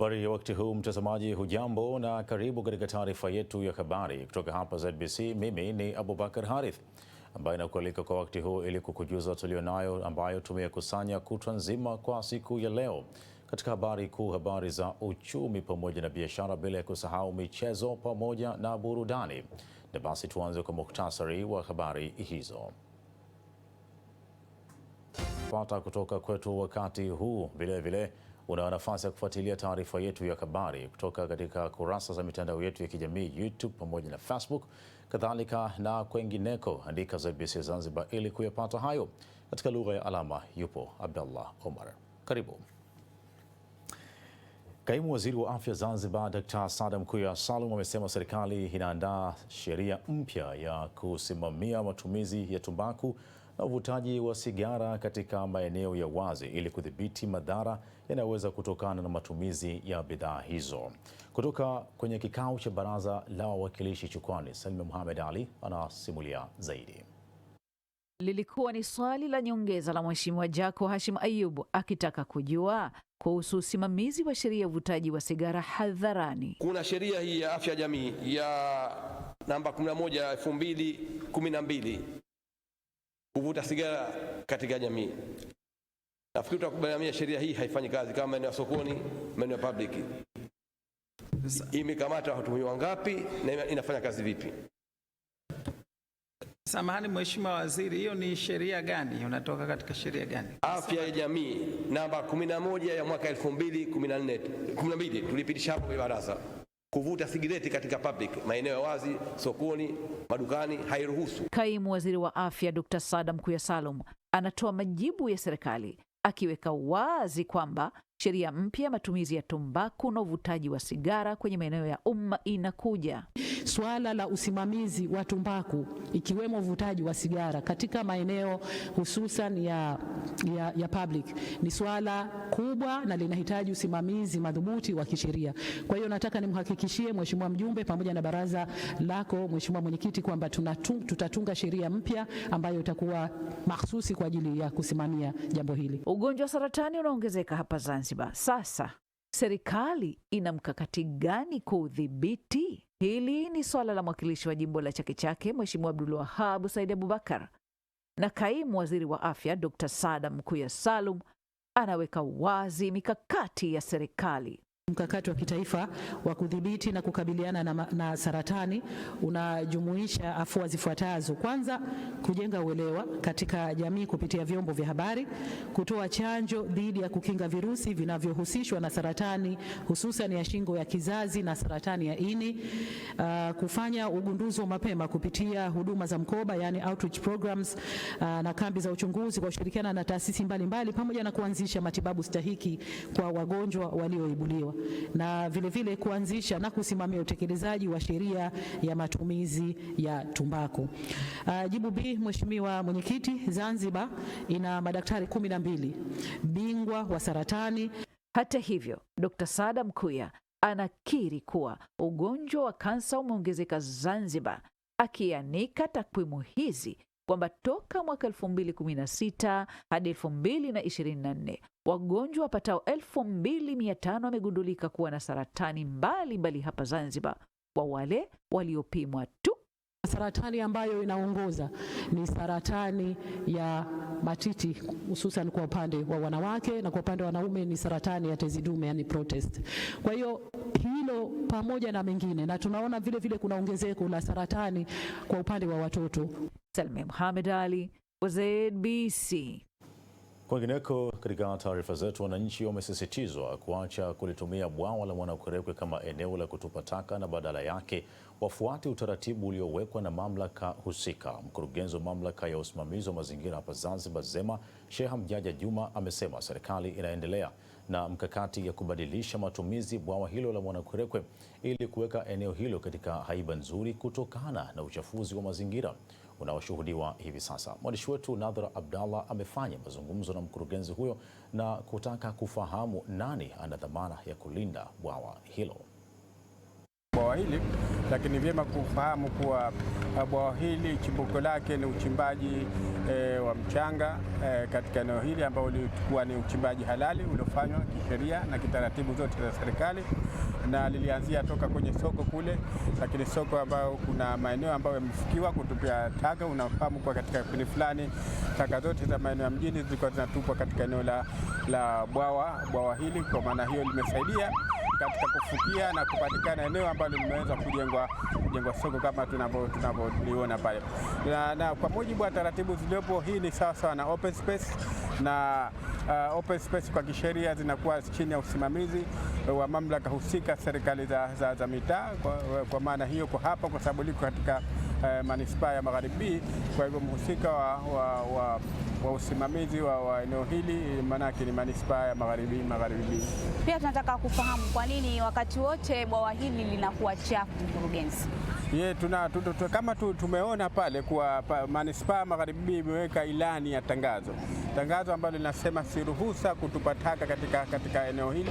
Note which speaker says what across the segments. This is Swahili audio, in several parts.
Speaker 1: Habari ya wakati huu mtazamaji, hujambo na karibu katika taarifa yetu ya habari kutoka hapa ZBC. Mimi ni Abubakar Harith ambaye nakualika kwa wakati huu ili kukujuza tulionayo ambayo tumeyakusanya kutwa nzima kwa siku ya leo. Katika habari kuu, habari za uchumi pamoja na biashara, bila ya kusahau michezo pamoja na burudani. Na basi tuanze kwa muhtasari wa habari hizo. Pata kutoka kwetu wakati huu. Vile una nafasi ya kufuatilia taarifa yetu ya habari kutoka katika kurasa za mitandao yetu ya kijamii YouTube pamoja na Facebook, kadhalika na kwengineko. Andika ZBC Zanzibar ili kuyapata hayo. Katika lugha ya alama yupo Abdallah Omar. Karibu. Kaimu Waziri wa Afya Zanzibar Dr. Saada Mkuya Salum amesema serikali inaandaa sheria mpya ya kusimamia matumizi ya tumbaku na uvutaji wa sigara katika maeneo ya wazi ili kudhibiti madhara yanayoweza kutokana na matumizi ya bidhaa hizo. Kutoka kwenye kikao cha Baraza la Wawakilishi Chukwani, Salma Mohamed Ali anasimulia zaidi.
Speaker 2: Lilikuwa ni swali la nyongeza la Mheshimiwa Jaco Hashim Ayubu akitaka kujua kuhusu usimamizi wa sheria ya uvutaji wa sigara hadharani.
Speaker 3: Kuna sheria hii ya afya jamii ya namba 11/2012 kuvuta sigara katika jamii. Nafikiri tutakubaliana sheria hii haifanyi kazi kama maeneo ya sokoni, maeneo ya public. Imekamata watu wangapi na inafanya kazi vipi?
Speaker 4: Samahani Mheshimiwa Waziri, hiyo ni sheria gani? Unatoka katika sheria gani?
Speaker 3: Afya ya jamii namba 11 ya mwaka 2012 tulipitisha hapo kwa baraza. Kuvuta sigareti katika public, maeneo ya wazi, sokoni, madukani hairuhusu.
Speaker 2: Kaimu Waziri wa Afya Dr. Saada Mkuya Salum anatoa majibu ya serikali akiweka wazi kwamba sheria mpya matumizi ya tumbaku na uvutaji wa sigara kwenye maeneo ya umma inakuja.
Speaker 5: Swala la usimamizi wa tumbaku ikiwemo uvutaji wa sigara katika maeneo hususan ya public ni swala kubwa na linahitaji usimamizi madhubuti wa kisheria. Kwa hiyo nataka nimhakikishie Mheshimiwa mjumbe pamoja na baraza lako Mheshimiwa mwenyekiti kwamba tutatunga sheria mpya ambayo itakuwa mahsusi kwa ajili ya kusimamia jambo hili.
Speaker 2: Ugonjwa wa saratani unaongezeka hapa Zanzibar. Sasa serikali ina mkakati gani kuudhibiti? Hili ni swala la mwakilishi wa jimbo la Chake Chake Mheshimiwa Abdul Wahab Said Abubakar, na Kaimu Waziri wa Afya Dr. Saada Mkuya Salum anaweka wazi mikakati ya serikali.
Speaker 5: Mkakati wa kitaifa wa kudhibiti na kukabiliana na saratani unajumuisha afua zifuatazo. Kwanza, kujenga uelewa katika jamii kupitia vyombo vya habari, kutoa chanjo dhidi ya kukinga virusi vinavyohusishwa na saratani hususan ya shingo ya kizazi na saratani ya ini, kufanya ugunduzi wa mapema kupitia huduma za mkoba yani outreach programs, na kambi za uchunguzi kwa kushirikiana na taasisi mbalimbali, pamoja na kuanzisha matibabu stahiki kwa wagonjwa walioibuliwa, na vile kuanzisha na kusimamia utekelezaji wa sheria ya matumizi ya tumbaku. Jibu B, Mheshimiwa Mwenyekiti, Zanzibar ina madaktari 12 bingwa wa saratani.
Speaker 2: Hata hivyo, Dr. Saada Mkuya anakiri kuwa ugonjwa wa kansa umeongezeka Zanzibar, akianika takwimu hizi kwamba toka mwaka 2016 hadi 2024 wagonjwa wapatao 2500 wamegundulika kuwa na saratani mbalimbali hapa Zanzibar, kwa wale waliopimwa tu.
Speaker 5: Saratani ambayo inaongoza ni saratani ya matiti hususan kwa upande wa wanawake, na kwa upande wa wanaume ni saratani ya tezi dume yani protest. Kwa hiyo hilo pamoja na mengine, na tunaona vile kuna ongezeko la saratani kwa upande wa watoto.
Speaker 2: Salma Mohamed Ali, ZBC.
Speaker 1: Kwingineko, katika taarifa zetu, wananchi wamesisitizwa kuacha kulitumia bwawa la Mwanakwerekwe kama eneo la kutupa taka na badala yake wafuate utaratibu uliowekwa na mamlaka husika. Mkurugenzi wa mamlaka ya usimamizi wa mazingira hapa Zanzibar ZEMA, Sheha Mjaja Juma, amesema serikali inaendelea na mkakati ya kubadilisha matumizi bwawa hilo la Mwanakwerekwe ili kuweka eneo hilo katika haiba nzuri kutokana na uchafuzi wa mazingira unaoshuhudiwa hivi sasa. Mwandishi wetu Nadhra Abdallah amefanya mazungumzo na mkurugenzi huyo na kutaka kufahamu nani ana dhamana ya kulinda bwawa hilo.
Speaker 6: Bwawa hili lakini vyema kufahamu kuwa bwawa hili chimbuko lake ni uchimbaji wa mchanga katika eneo hili ambao ulikuwa ni uchimbaji halali uliofanywa kisheria na kitaratibu zote za serikali, na lilianzia toka kwenye soko kule, lakini soko ambayo kuna maeneo ambayo yamefikiwa kutupia taka. Unafahamu kwa katika kipindi fulani taka zote za maeneo ya mjini zilikuwa zinatupwa katika eneo la bwawa hili. Kwa maana hiyo limesaidia katika kufukia na kupatikana eneo ambalo limeweza kujengwa soko kama tunavyoliona pale, na kwa mujibu wa taratibu zilizopo, hii ni sawa na open space, na open space kwa kisheria zinakuwa chini ya usimamizi wa mamlaka husika, serikali za mitaa. Kwa maana hiyo kwa hapa, kwa sababu liko katika manispaa ya Magharibi, kwa hivyo mhusika wa usimamizi wa eneo hili maanake ni manispaa ya Magharibi.
Speaker 7: Pia tunataka kufahamu kwa nini wakati wote bwawa hili linakuwa chafu, mkurugenzi?
Speaker 6: Kama tumeona pale kwa manispaa Magharibi imeweka ilani ya tangazo ambalo linasema si ruhusa kutupa taka katika eneo hili,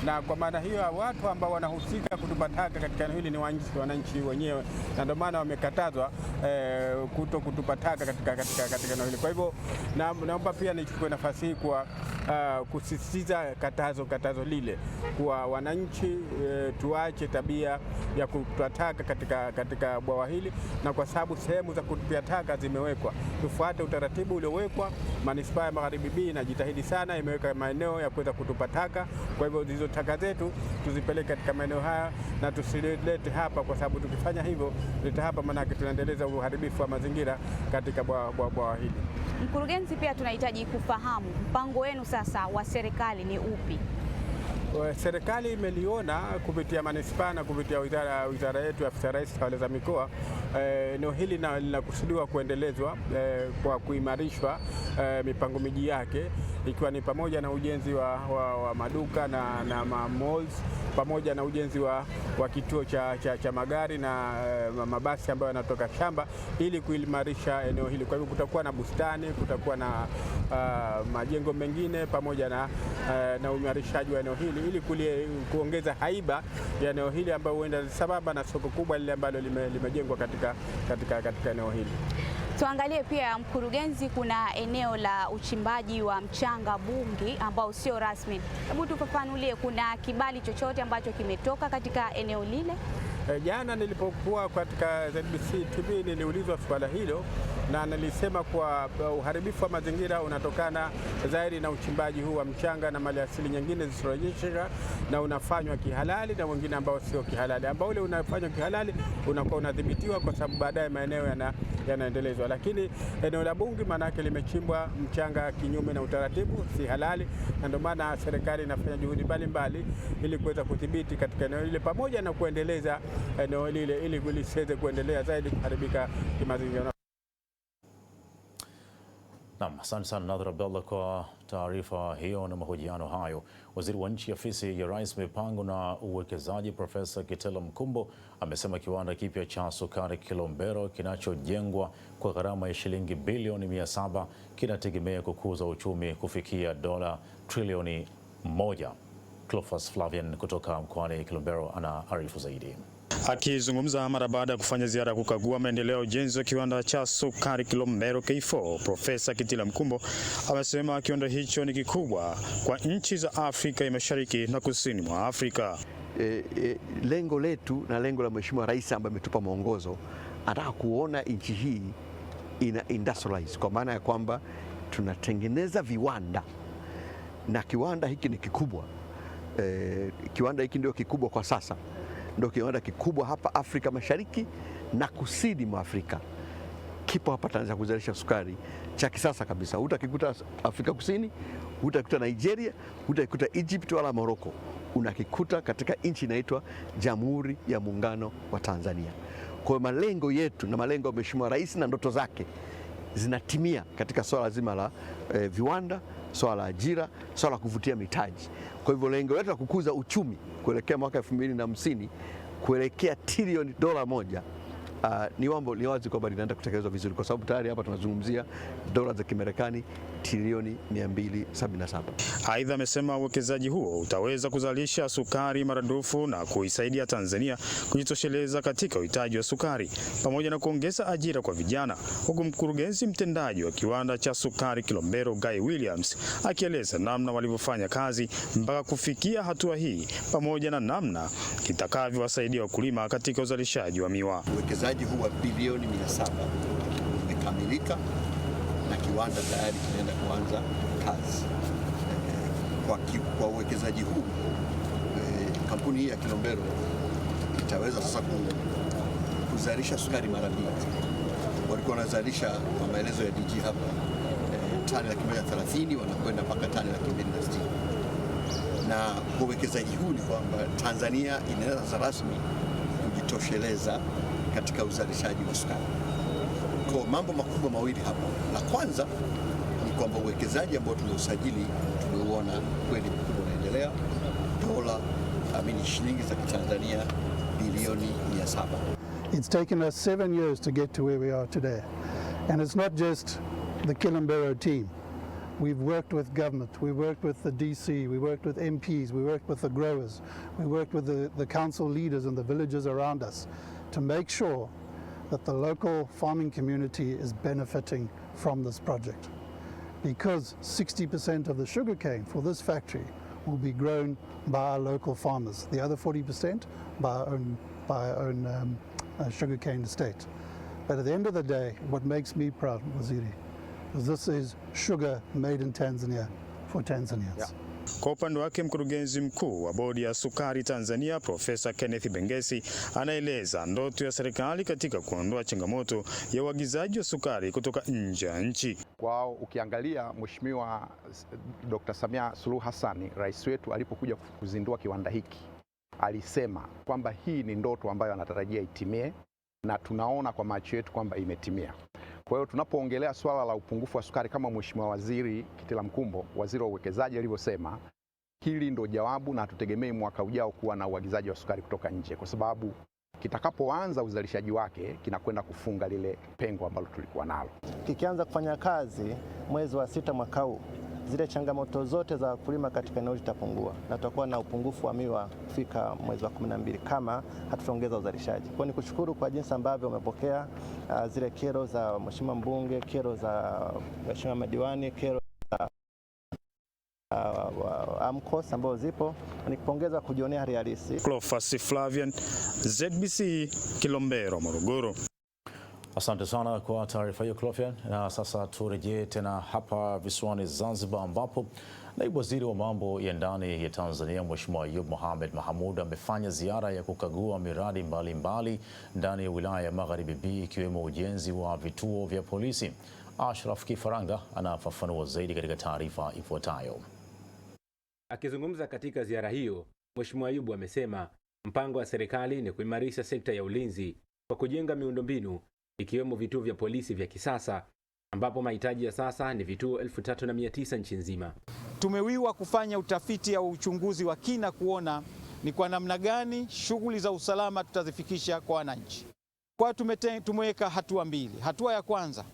Speaker 6: na kwa maana hiyo watu ambao wanahusika kutupa taka katika eneo hili ni wananchi wenyewe, na ndio maana wamekatazwa kutupa taka katika eneo hili. Kwa hivyo naomba pia nichukue nafasi hii kwa kusisitiza katazo lile kwa wananchi, tuache tabia ya kutupa taka katika bwawa hili, na kwa sababu sehemu za kutupia taka zimewekwa, tufuate utaratibu uliowekwa. Manispaa ya Magharibi B inajitahidi sana, imeweka maeneo ya kuweza kutupa taka. Kwa hivyo hizo taka zetu tuzipeleke katika maeneo haya na tusilete hapa, kwa sababu tukifanya hivyo leta hapa, maanake tunaendeleza uharibifu wa mazingira katika bwawa hili.
Speaker 7: Mkurugenzi, pia tunahitaji kufahamu mpango wenu sasa wa serikali ni upi?
Speaker 6: Serikali imeliona kupitia manispaa na kupitia wizara yetu ya Afisa Rais Tawala za Mikoa, eneo hili linakusudiwa kuendelezwa kwa kuimarishwa mipango miji yake, ikiwa ni pamoja na ujenzi wa maduka na malls, pamoja na ujenzi wa kituo cha magari na mabasi ambayo yanatoka shamba, ili kuimarisha eneo hili. Kwa hivyo kutakuwa na bustani, kutakuwa na majengo mengine pamoja na uimarishaji wa eneo hili, ili kuongeza haiba ya eneo hili ambayo huenda sambamba na soko kubwa lile ambalo limejengwa katika eneo hili.
Speaker 7: Tuangalie pia, mkurugenzi, kuna eneo la uchimbaji wa mchanga Bungi ambao sio rasmi. Hebu tufafanulie, kuna kibali chochote ambacho kimetoka katika eneo lile?
Speaker 6: Jana nilipokuwa katika ZBC TV niliulizwa swala hilo, na nilisema kwa uharibifu wa mazingira unatokana zaidi na uchimbaji huu wa mchanga na mali asili nyingine zisizorejesheka, na unafanywa kihalali na wengine ambao sio kihalali. Ambao ule unafanywa kihalali unakuwa unadhibitiwa, kwa sababu baadaye maeneo yanaendelezwa. Lakini eneo la Bungi maanake limechimbwa mchanga kinyume na utaratibu, si halali, na ndio maana serikali inafanya juhudi mbalimbali ili kuweza kudhibiti katika eneo lile, pamoja na kuendeleza eneo lile ili lisiweze kuendelea zaidi kuharibika kimazingira.
Speaker 1: Naam, asante sana Nadhir Abdallah kwa taarifa hiyo na mahojiano hayo. Waziri wa Nchi, Ofisi ya Rais, Mipango na Uwekezaji, Profesa Kitila Mkumbo amesema kiwanda kipya cha sukari Kilombero kinachojengwa kwa gharama ya shilingi bilioni 700 kinategemea kukuza uchumi kufikia dola trilioni 1. Cleophas Flavian kutoka mkoani Kilombero anaarifu zaidi.
Speaker 8: Akizungumza mara baada ya kufanya ziara ya kukagua maendeleo ya ujenzi wa kiwanda cha sukari Kilombero K4, Profesa Kitila Mkumbo amesema kiwanda hicho ni kikubwa kwa nchi za Afrika ya Mashariki na Kusini mwa Afrika.
Speaker 9: Lengo letu na lengo la Mheshimiwa Rais ambaye ametupa mwongozo, anataka kuona nchi hii ina industrialize, kwa maana ya kwamba tunatengeneza viwanda, na kiwanda hiki ni kikubwa. Kiwanda hiki ndio kikubwa kwa sasa, ndio kiwanda kikubwa hapa Afrika Mashariki na Kusini mwa Afrika. Kipo hapa Tanzania kuzalisha sukari cha kisasa kabisa. Utakikuta Afrika Kusini, utakikuta Nigeria, utakikuta Egypt wala Morocco. Unakikuta katika nchi inaitwa Jamhuri ya Muungano wa Tanzania. Kwa malengo yetu na malengo ya Mheshimiwa Rais na ndoto zake zinatimia katika swala zima la viwanda, swala la ajira, swala la kuvutia mitaji. Kwa hivyo lengo letu la kukuza uchumi kuelekea mwaka 2050 kuelekea trilioni $1 ni wazi kwamba linaenda kutekelezwa vizuri, kwa sababu tayari hapa tunazungumzia dola za Kimarekani trilioni 277.
Speaker 8: Aidha, amesema uwekezaji huo utaweza kuzalisha sukari maradufu na kuisaidia Tanzania kujitosheleza katika uhitaji wa sukari pamoja na kuongeza ajira kwa vijana, huku mkurugenzi mtendaji wa kiwanda cha sukari Kilombero Guy Williams akieleza namna walivyofanya kazi mpaka kufikia hatua hii pamoja na namna kitakavyowasaidia wakulima katika uzalishaji wa miwa.
Speaker 9: Uwekezaji huu wa bilioni 700 umekamilika na kiwanda tayari kinaenda kuanza kazi. Kwa uwekezaji huu kampuni hii ya Kilombero itaweza sasa kuzalisha sukari mara mbili. Walikuwa wanazalisha kwa maelezo ya DG hapa tani 130, wanakwenda mpaka tani 260. Na kwa uwekezaji huu ni kwamba Tanzania inaanza rasmi kujitosheleza katika uzalishaji wa sukari. Kwa mambo makubwa mawili hapa. La kwanza ni kwamba uwekezaji ambao tumeusajili tumeuona kweli mkubwa unaendelea, shilingi za Kitanzania bilioni 700.
Speaker 10: It's taken us 7 years to get to where we are today. And it's not just the Kilombero team. We've worked with government, we worked with the DC, we worked with MPs, we worked with the growers, we worked with the council leaders and the villages around us to make sure that the local farming community is benefiting from this project. Because 60% of the sugarcane for this factory will be grown by our local farmers, the other 40% by our own sugarcane estate. But at the end of the day, what makes me proud, Waziri, is this is sugar made in Tanzania for Tanzanians. Yeah.
Speaker 8: Kwa upande wake mkurugenzi mkuu wa bodi ya sukari Tanzania Profesa Kenneth Bengesi anaeleza ndoto ya serikali katika kuondoa changamoto ya uagizaji wa sukari kutoka nje ya nchi.
Speaker 11: Kwao ukiangalia Mheshimiwa Dr. Samia Suluhu Hassan, rais wetu, alipokuja kuzindua kiwanda hiki, alisema kwamba hii ni ndoto ambayo anatarajia itimie, na tunaona kwa macho yetu kwamba imetimia. Kwa hiyo tunapoongelea swala la upungufu wa sukari, kama Mheshimiwa Waziri Kitila Mkumbo, waziri wa uwekezaji, alivyosema, hili ndo jawabu, na tutegemei mwaka ujao kuwa na uagizaji wa sukari kutoka nje, kwa sababu kitakapoanza uzalishaji wake kinakwenda kufunga lile pengo ambalo tulikuwa nalo.
Speaker 12: Kikianza kufanya kazi mwezi wa 6 mwaka huu, zile changamoto zote za wakulima katika eneo zitapungua na tutakuwa na upungufu wa miwa kufika mwezi wa 12 kama hatutaongeza uzalishaji. Kwa ni kushukuru kwa jinsi ambavyo umepokea zile kero za Mheshimiwa mbunge, kero za Mheshimiwa madiwani, kero za AMCOS ambazo zipo, nikupongeza kujionea hali halisi.
Speaker 8: Cleophas Flavian, ZBC, Kilombero, Morogoro.
Speaker 1: Asante sana kwa taarifa hiyo Cleophas. Na sasa turejee tena hapa visiwani Zanzibar, ambapo naibu waziri wa mambo ya ndani ya Tanzania Mheshimiwa Ayub Mohamed Mahamud amefanya ziara ya kukagua miradi mbalimbali ndani ya wilaya ya Magharibi B, ikiwemo ujenzi wa vituo vya polisi. Ashraf Kifaranga anafafanua zaidi katika taarifa ifuatayo.
Speaker 13: Akizungumza katika ziara hiyo, Mheshimiwa Ayub amesema mpango wa serikali ni kuimarisha sekta ya ulinzi kwa kujenga miundombinu ikiwemo vituo vya polisi vya kisasa, ambapo mahitaji ya sasa ni vituo 3900 nchi nzima.
Speaker 4: Tumewiwa kufanya utafiti au uchunguzi wa kina kuona ni kwa namna gani shughuli za usalama tutazifikisha kwa wananchi. Kwa tumeweka hatua mbili. Hatua ya kwanza,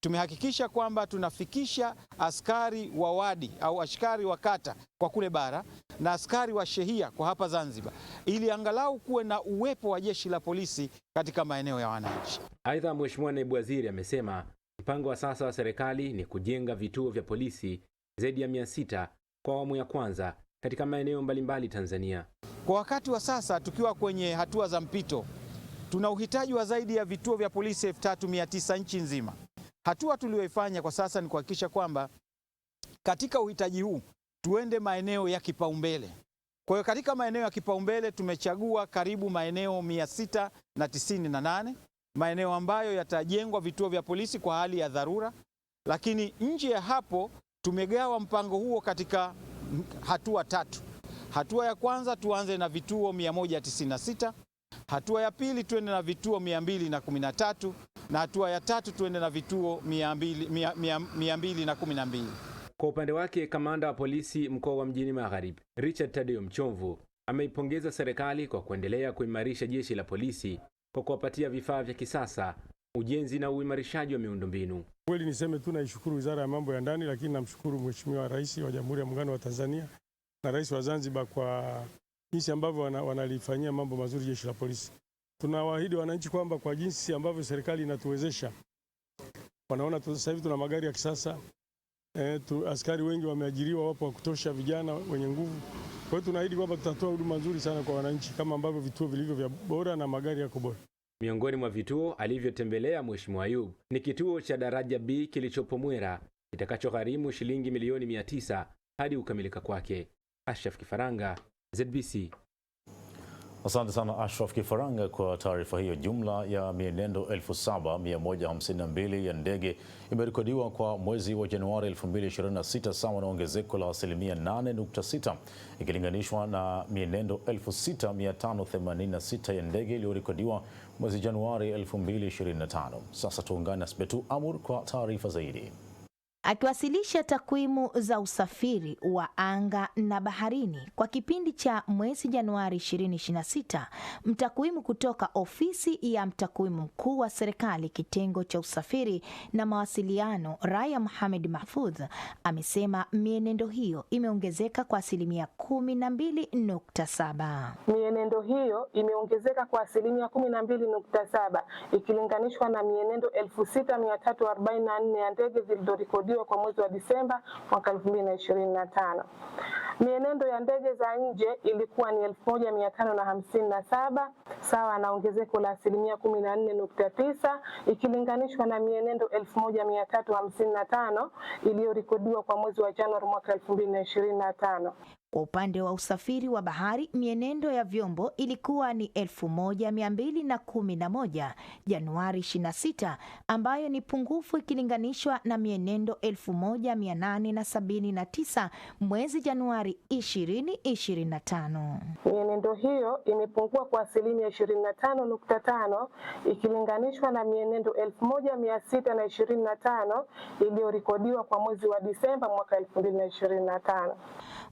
Speaker 4: tumehakikisha kwamba tunafikisha askari wa wadi au askari wa kata kwa kule bara na askari wa shehia kwa hapa Zanzibar, ili angalau kuwe na uwepo wa jeshi la polisi katika maeneo ya wananchi.
Speaker 13: Aidha, Mheshimiwa naibu waziri amesema mpango wa sasa wa serikali ni kujenga vituo vya polisi zaidi ya 600 kwa awamu ya kwanza katika maeneo mbalimbali Tanzania.
Speaker 4: Kwa wakati wa sasa, tukiwa kwenye hatua za mpito, tuna uhitaji wa zaidi ya vituo vya polisi 3900 nchi nzima. Hatua tuliyoifanya kwa sasa ni kuhakikisha kwamba katika uhitaji huu tuende maeneo ya kipaumbele. Kwa hiyo katika maeneo ya kipaumbele tumechagua karibu maeneo 698, maeneo ambayo yatajengwa vituo vya polisi kwa hali ya dharura. Lakini nje ya hapo tumegawa mpango huo katika hatua 3. Hatua ya kwanza tuanze na vituo 196, hatua ya pili tuende na vituo 213, na hatua ya 3 tuende na vituo 212.
Speaker 13: Kwa upande wake, kamanda wa polisi mkoa wa Mjini Magharibi Richard Tadeo Mchomvu ameipongeza serikali kwa kuendelea kuimarisha jeshi la polisi kwa kuwapatia vifaa vya kisasa, ujenzi na uimarishaji wa miundombinu.
Speaker 14: Kweli niseme tu naishukuru Wizara ya Mambo ya Ndani, lakini namshukuru Mheshimiwa Rais wa Jamhuri ya Muungano wa Tanzania na Rais wa Zanzibar kwa jinsi ambavyo wanalifanyia mambo mazuri jeshi la polisi. Tunawaahidi wananchi kwamba kwa jinsi ambavyo serikali inatuwezesha, wanaona sasa hivi tuna magari ya kisasa, askari wengi wameajiriwa, wapo wa kutosha, vijana wenye nguvu. Kwa hiyo tunaahidi kwamba tutatoa huduma nzuri sana kwa wananchi kama ambavyo vituo vilivyo vya bora na magari yako bora.
Speaker 13: Miongoni mwa vituo alivyotembelea Mheshimiwa Ayub ni kituo cha daraja B kilichopo Mwera kitakachogharimu shilingi milioni 900 hadi kukamilika kwake. Ashraf Kifaranga, ZBC.
Speaker 1: Asante sana Ashraf Kifaranga kwa taarifa hiyo. Jumla ya mienendo 7,152 ya ndege imerekodiwa kwa mwezi wa Januari 2026, sawa na ongezeko la 8.6% ikilinganishwa na mienendo 6,586 ya ndege iliyorekodiwa mwezi Januari 2025. Sasa tuungane na Sbetu Amur kwa taarifa zaidi.
Speaker 15: Akiwasilisha takwimu za usafiri wa anga na baharini kwa kipindi cha mwezi Januari 2026, mtakwimu kutoka ofisi ya mtakwimu mkuu wa serikali kitengo cha usafiri na mawasiliano, Raya Mohamed Mahfudh, amesema mienendo hiyo imeongezeka kwa 12.7%.
Speaker 16: Mienendo hiyo imeongezeka kwa 12.7% ikilinganishwa na mienendo 6,344 ya ndege zilizorekodiwa kwa mwezi wa Disemba mwaka 2025. Mienendo ya ndege za nje ilikuwa ni 1,557, sawa na ongezeko la 14.9% ikilinganishwa na mienendo 1,355 iliyorekodiwa kwa mwezi wa Januari mwaka 2025.
Speaker 15: Kwa upande wa usafiri wa bahari, mienendo ya vyombo ilikuwa ni 1,211 Januari 26, ambayo ni pungufu ikilinganishwa na mienendo 1,879 mwezi Januari 2025.
Speaker 16: Mienendo hiyo imepungua kwa 25.5% ikilinganishwa na mienendo 1,625 iliyorekodiwa kwa mwezi wa Disemba mwaka 2025.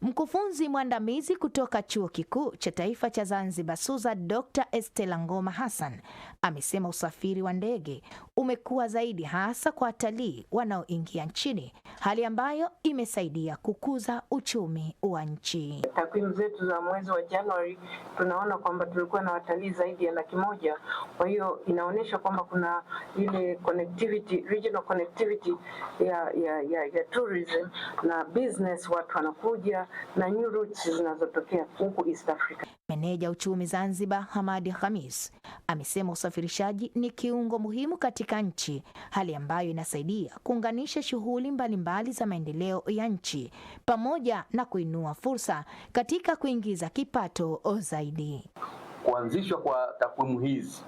Speaker 15: Mkufunzi mwandamizi kutoka Chuo Kikuu cha Taifa cha Zanzibar SUZA, Dr. Estela Ngoma Hassan, amesema usafiri wa ndege umekuwa zaidi hasa kwa watalii wanaoingia nchini, hali ambayo imesaidia kukuza uchumi wa nchi.
Speaker 17: Takwimu zetu za mwezi wa Januari tunaona kwamba tulikuwa na watalii zaidi ya 100,000. Kwa hiyo inaonyesha kwamba kuna ile connectivity, regional connectivity ya tourism na business, watu wanakuja na new routes zinazotokea huku East Africa.
Speaker 15: Meneja uchumi Zanzibar Hamadi Khamis amesema usafirishaji ni kiungo muhimu katika nchi, hali ambayo inasaidia kuunganisha shughuli mbalimbali za maendeleo ya nchi pamoja na kuinua fursa katika kuingiza kipato zaidi.
Speaker 18: Kuanzishwa kwa takwimu hizi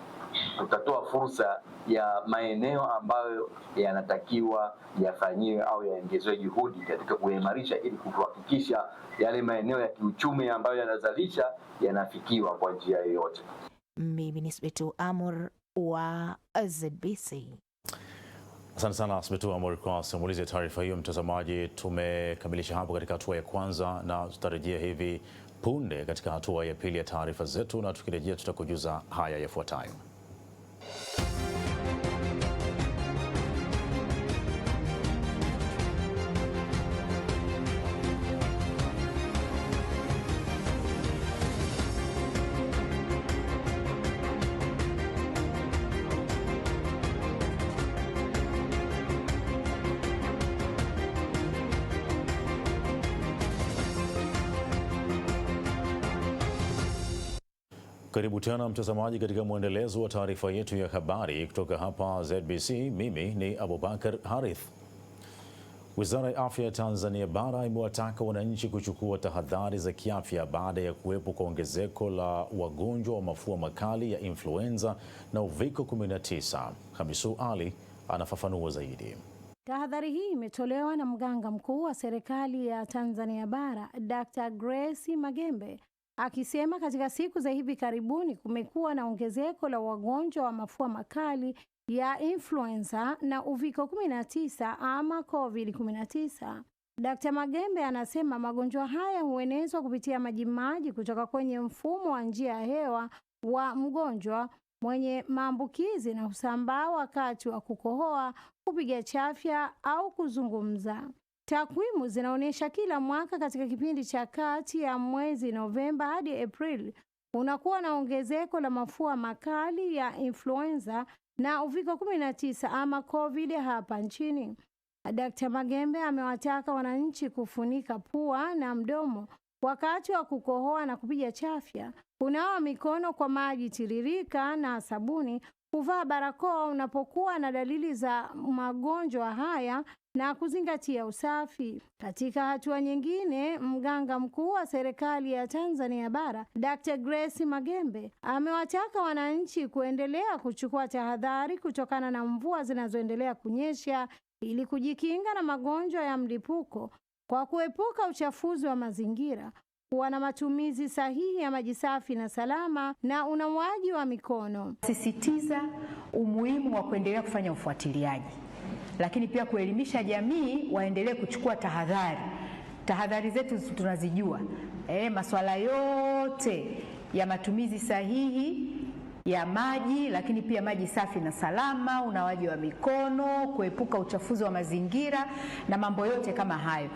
Speaker 18: tutatoa fursa ya maeneo ambayo yanatakiwa yafanyiwe au yaongezewe juhudi katika kuimarisha, ili kuhakikisha yale maeneo ya kiuchumi ambayo yanazalisha yanafikiwa kwa njia yoyote.
Speaker 15: Mimi ni Sbetu Amur wa ZBC.
Speaker 1: Asante sana Sbetu Amur kwa simulizi ya taarifa hiyo. Mtazamaji, tumekamilisha hapo katika hatua ya kwanza na tutarejea hivi punde katika hatua ya pili ya taarifa zetu, na tukirejea tutakujuza haya yafuatayo. Karibu tena mtazamaji katika mwendelezo wa taarifa yetu ya habari kutoka hapa ZBC. Mimi ni Abubakar Harith. Wizara ya Afya ya Tanzania Bara imewataka wananchi kuchukua tahadhari za kiafya baada ya kuwepo kwa ongezeko la wagonjwa wa mafua makali ya influenza na uviko 19. Hamisu Ali anafafanua zaidi.
Speaker 19: Tahadhari hii imetolewa na mganga mkuu wa serikali ya Tanzania Bara, Dr. Grace Magembe, akisema katika siku za hivi karibuni kumekuwa na ongezeko la wagonjwa wa mafua makali ya influenza na uviko 19 ama COVID-19. Dr. Magembe anasema magonjwa haya huenezwa kupitia majimaji kutoka kwenye mfumo wa njia ya hewa wa mgonjwa, mwenye maambukizi na husambaa wakati wa kukohoa, kupiga chafya au kuzungumza. Takwimu zinaonyesha kila mwaka katika kipindi cha kati ya mwezi Novemba hadi Aprili unakuwa na ongezeko la mafua makali ya influenza na uviko 19 ama COVID hapa nchini. Dr. Magembe amewataka wananchi kufunika pua na mdomo wakati wa kukohoa na kupiga chafya, kunawa mikono kwa maji tiririka na sabuni, kuvaa barakoa unapokuwa na dalili za magonjwa haya na kuzingatia usafi. Katika hatua nyingine, mganga mkuu wa serikali ya Tanzania bara, Dr. Grace Magembe, amewataka wananchi kuendelea kuchukua tahadhari kutokana na mvua zinazoendelea kunyesha ili kujikinga na magonjwa ya mlipuko kwa kuepuka uchafuzi wa mazingira, kuwa na matumizi sahihi ya maji safi na salama na unawaji wa mikono.
Speaker 20: Sisitiza umuhimu wa kuendelea kufanya ufuatiliaji, lakini pia kuelimisha jamii waendelee kuchukua tahadhari. Tahadhari zetu tunazijua, masuala yote ya matumizi sahihi ya maji, lakini pia maji safi na salama, unawaji wa mikono, kuepuka uchafuzi wa mazingira na mambo yote kama hayo.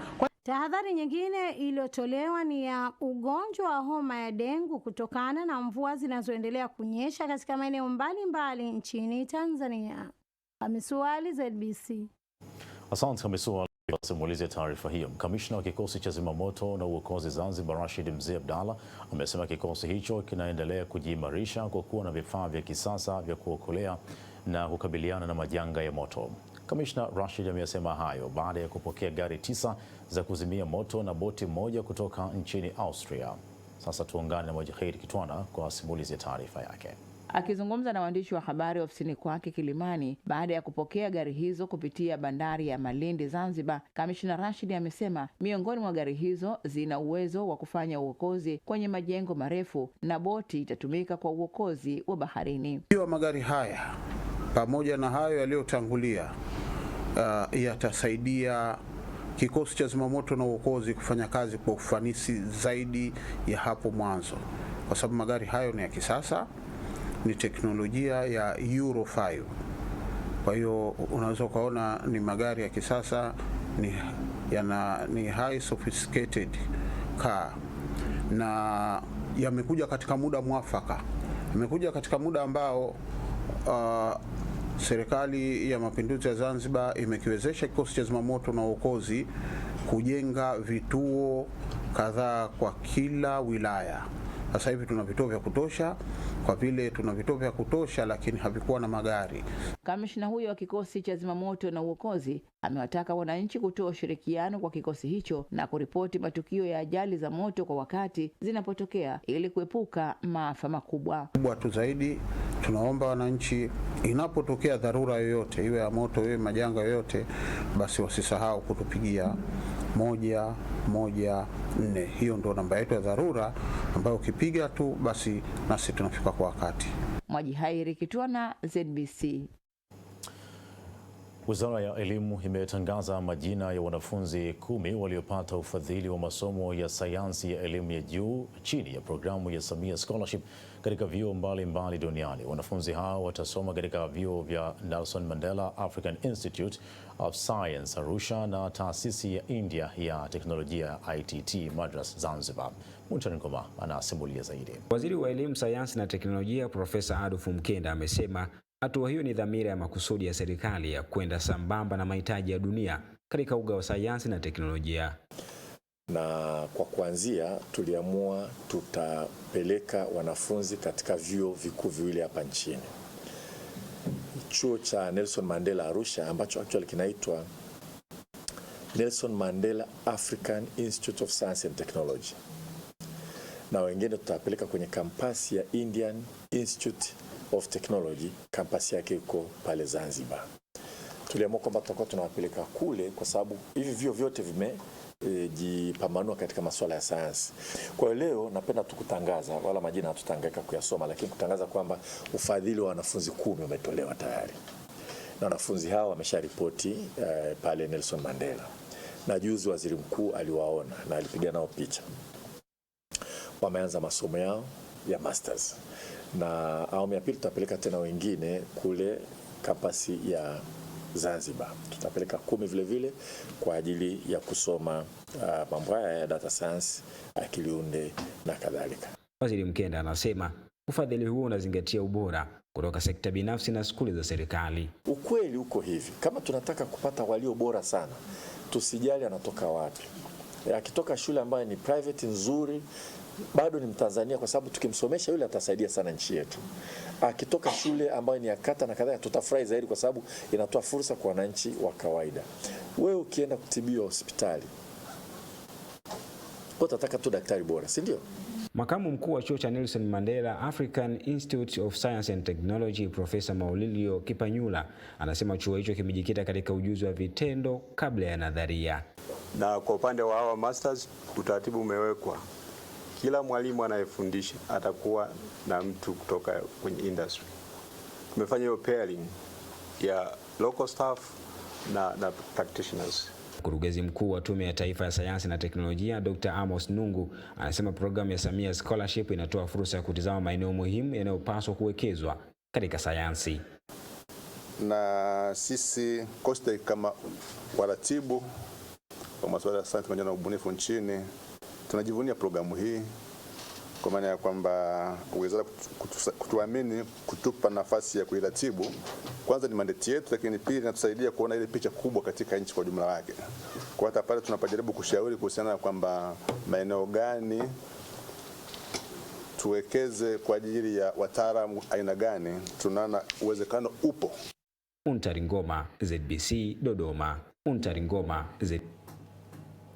Speaker 19: Tahadhari nyingine iliyotolewa ni ya ugonjwa wa homa ya dengu kutokana na mvua zinazoendelea kunyesha katika maeneo mbalimbali nchini Tanzania. Hamisuali, ZBC.
Speaker 1: Asante Hamisuali kwa simulizi ya taarifa hiyo. Kamishna wa kikosi cha zimamoto na uokozi Zanzibar, Rashid Mzee Abdalla, amesema kikosi hicho kinaendelea kujiimarisha kwa kuwa na vifaa vya kisasa vya kuokolea na kukabiliana na majanga ya moto. Kamishna Rashid amesema hayo baada ya kupokea gari 9 za kuzimia moto na boti moja kutoka nchini Austria. Sasa tuungane na Mwajahiri Kitwana kwa simulizi ya taarifa yake.
Speaker 21: Akizungumza na waandishi wa habari ofisini kwake Kilimani baada ya kupokea gari hizo kupitia bandari ya Malindi Zanzibar, Kamishna Rashid amesema miongoni mwa gari hizo zina uwezo wa kufanya uokozi kwenye majengo marefu na boti itatumika kwa uokozi wa baharini.
Speaker 22: Magari haya pamoja na hayo yaliyotangulia yatasaidia kikosi cha zimamoto na uokozi kufanya kazi kwa ufanisi zaidi ya hapo mwanzo, kwa sababu magari hayo ni ya kisasa, ni teknolojia ya Euro 5. Kwa hiyo unaweza ukaona ni magari ya kisasa, ni high sophisticated car, na yamekuja katika muda mwafaka. Yamekuja katika muda ambao Serikali ya Mapinduzi ya Zanzibar imekiwezesha kikosi cha zimamoto na uokozi kujenga vituo kadhaa kwa kila wilaya. Sasa hivi tuna vituo vya kutosha, kwa vile tuna vituo vya kutosha lakini havikuwa na magari.
Speaker 21: Kamishna huyo wa kikosi cha zimamoto na uokozi amewataka wananchi kutoa ushirikiano kwa kikosi hicho na kuripoti matukio ya ajali za moto kwa wakati zinapotokea ili kuepuka maafa makubwa.
Speaker 22: Kubwa tu zaidi, tunaomba wananchi inapotokea dharura yoyote, iwe ya moto, iwe majanga yoyote, basi wasisahau kutupigia 114. Hiyo ndo namba yetu ya dharura ambayo ukipiga tu basi nasi tunafika kwa wakati.
Speaker 21: Mwajahiri Kitwana, ZBC.
Speaker 1: Wizara ya Elimu imetangaza majina ya wanafunzi 10 waliopata ufadhili wa masomo ya sayansi ya elimu ya juu chini ya programu ya Samia Scholarship katika vyuo mbalimbali duniani. Wanafunzi hao watasoma katika vyuo vya Nelson Mandela African Institute of Science Arusha na taasisi ya India ya teknolojia ITT Madras Zanzibar. Munchani Ngoma anasimulia zaidi.
Speaker 23: Waziri wa Elimu, Sayansi na Teknolojia Profesa Adolfu Mkenda amesema hatua hiyo ni dhamira ya makusudi ya serikali ya kwenda sambamba na mahitaji ya dunia katika uga wa sayansi na teknolojia.
Speaker 24: Na kwa kuanzia tuliamua tutapeleka wanafunzi katika vyuo vikuu viwili hapa nchini. Chuo cha Nelson Mandela Arusha ambacho actually kinaitwa Nelson Mandela African Institute of Science and Technology. Na wengine tutapeleka kwenye kampasi ya Indian Institute of Technology, kampasi yake iko pale Zanzibar. Tuliamua kwamba tutakuwa tunawapeleka kule kwa sababu hivi vyuo vyote vimejipambanua katika masuala ya sayansi. Kwa leo napenda tukutangaza, wala majina hatutangaika kuyasoma, lakini kutangaza kwamba ufadhili wa wanafunzi 10 umetolewa tayari. Na wanafunzi hao wamesharipoti pale Nelson Mandela. Na juzi waziri mkuu aliwaona na alipiga nao picha. Wameanza masomo yao ya masters. na awamu ya pili tutapeleka tena wengine kule kampasi ya Zanzibar. Tutapeleka 10 vile vile kwa ajili ya kusoma mambo haya ya data science, akili unde na kadhalika.
Speaker 23: Waziri Mkenda anasema ufadhili huo unazingatia ubora kutoka sekta binafsi na skuli za serikali.
Speaker 24: Ukweli uko hivi, kama tunataka kupata walio bora sana, tusijali anatoka wapi. Akitoka shule ambayo ni private nzuri, bado ni Mtanzania, kwa sababu tukimsomesha yule atasaidia sana nchi yetu. Akitoka shule ambayo ni ya kata na kadhalika, tutafurahi zaidi, kwa sababu inatoa fursa kwa wananchi wa kawaida. Wewe ukienda kutibiwa hospitali, utataka tu daktari bora, si ndio?
Speaker 23: Makamu mkuu wa chuo cha Nelson Mandela African Institute of Science and Technology, Profesa Maulilio Kipanyula, anasema chuo hicho kimejikita katika ujuzi wa vitendo kabla ya nadharia.
Speaker 2: Na kwa upande wa hawa masters, utaratibu umewekwa. Kila mwalimu anayefundisha atakuwa na mtu kutoka kwenye industry. Tumefanya hiyo pairing ya local staff na practitioners.
Speaker 23: Mkurugenzi mkuu wa Tume ya Taifa ya Sayansi na Teknolojia, Dr. Amos Nungu, anasema programu ya Samia Scholarship inatoa fursa ya kutizama maeneo muhimu yanayopaswa kuwekezwa katika sayansi.
Speaker 3: Na sisi COSTECH kama waratibu wa masuala ya sayansi na ubunifu nchini tunajivunia programu hii, kwa maana ya kwamba wizara kutuamini kutupa nafasi ya kuiratibu. Kwanza ni mandate yetu, lakini pili inatusaidia kuona ile picha kubwa katika nchi kwa jumla yake. Kwa hata pale tunapojaribu kushauri kuhusiana na kwamba maeneo gani tuwekeze kwa ajili ya wataalamu aina gani, tunaona uwezekano upo.
Speaker 23: Untari Ngoma, ZBC, Dodoma. Untari Ngoma, ZBC.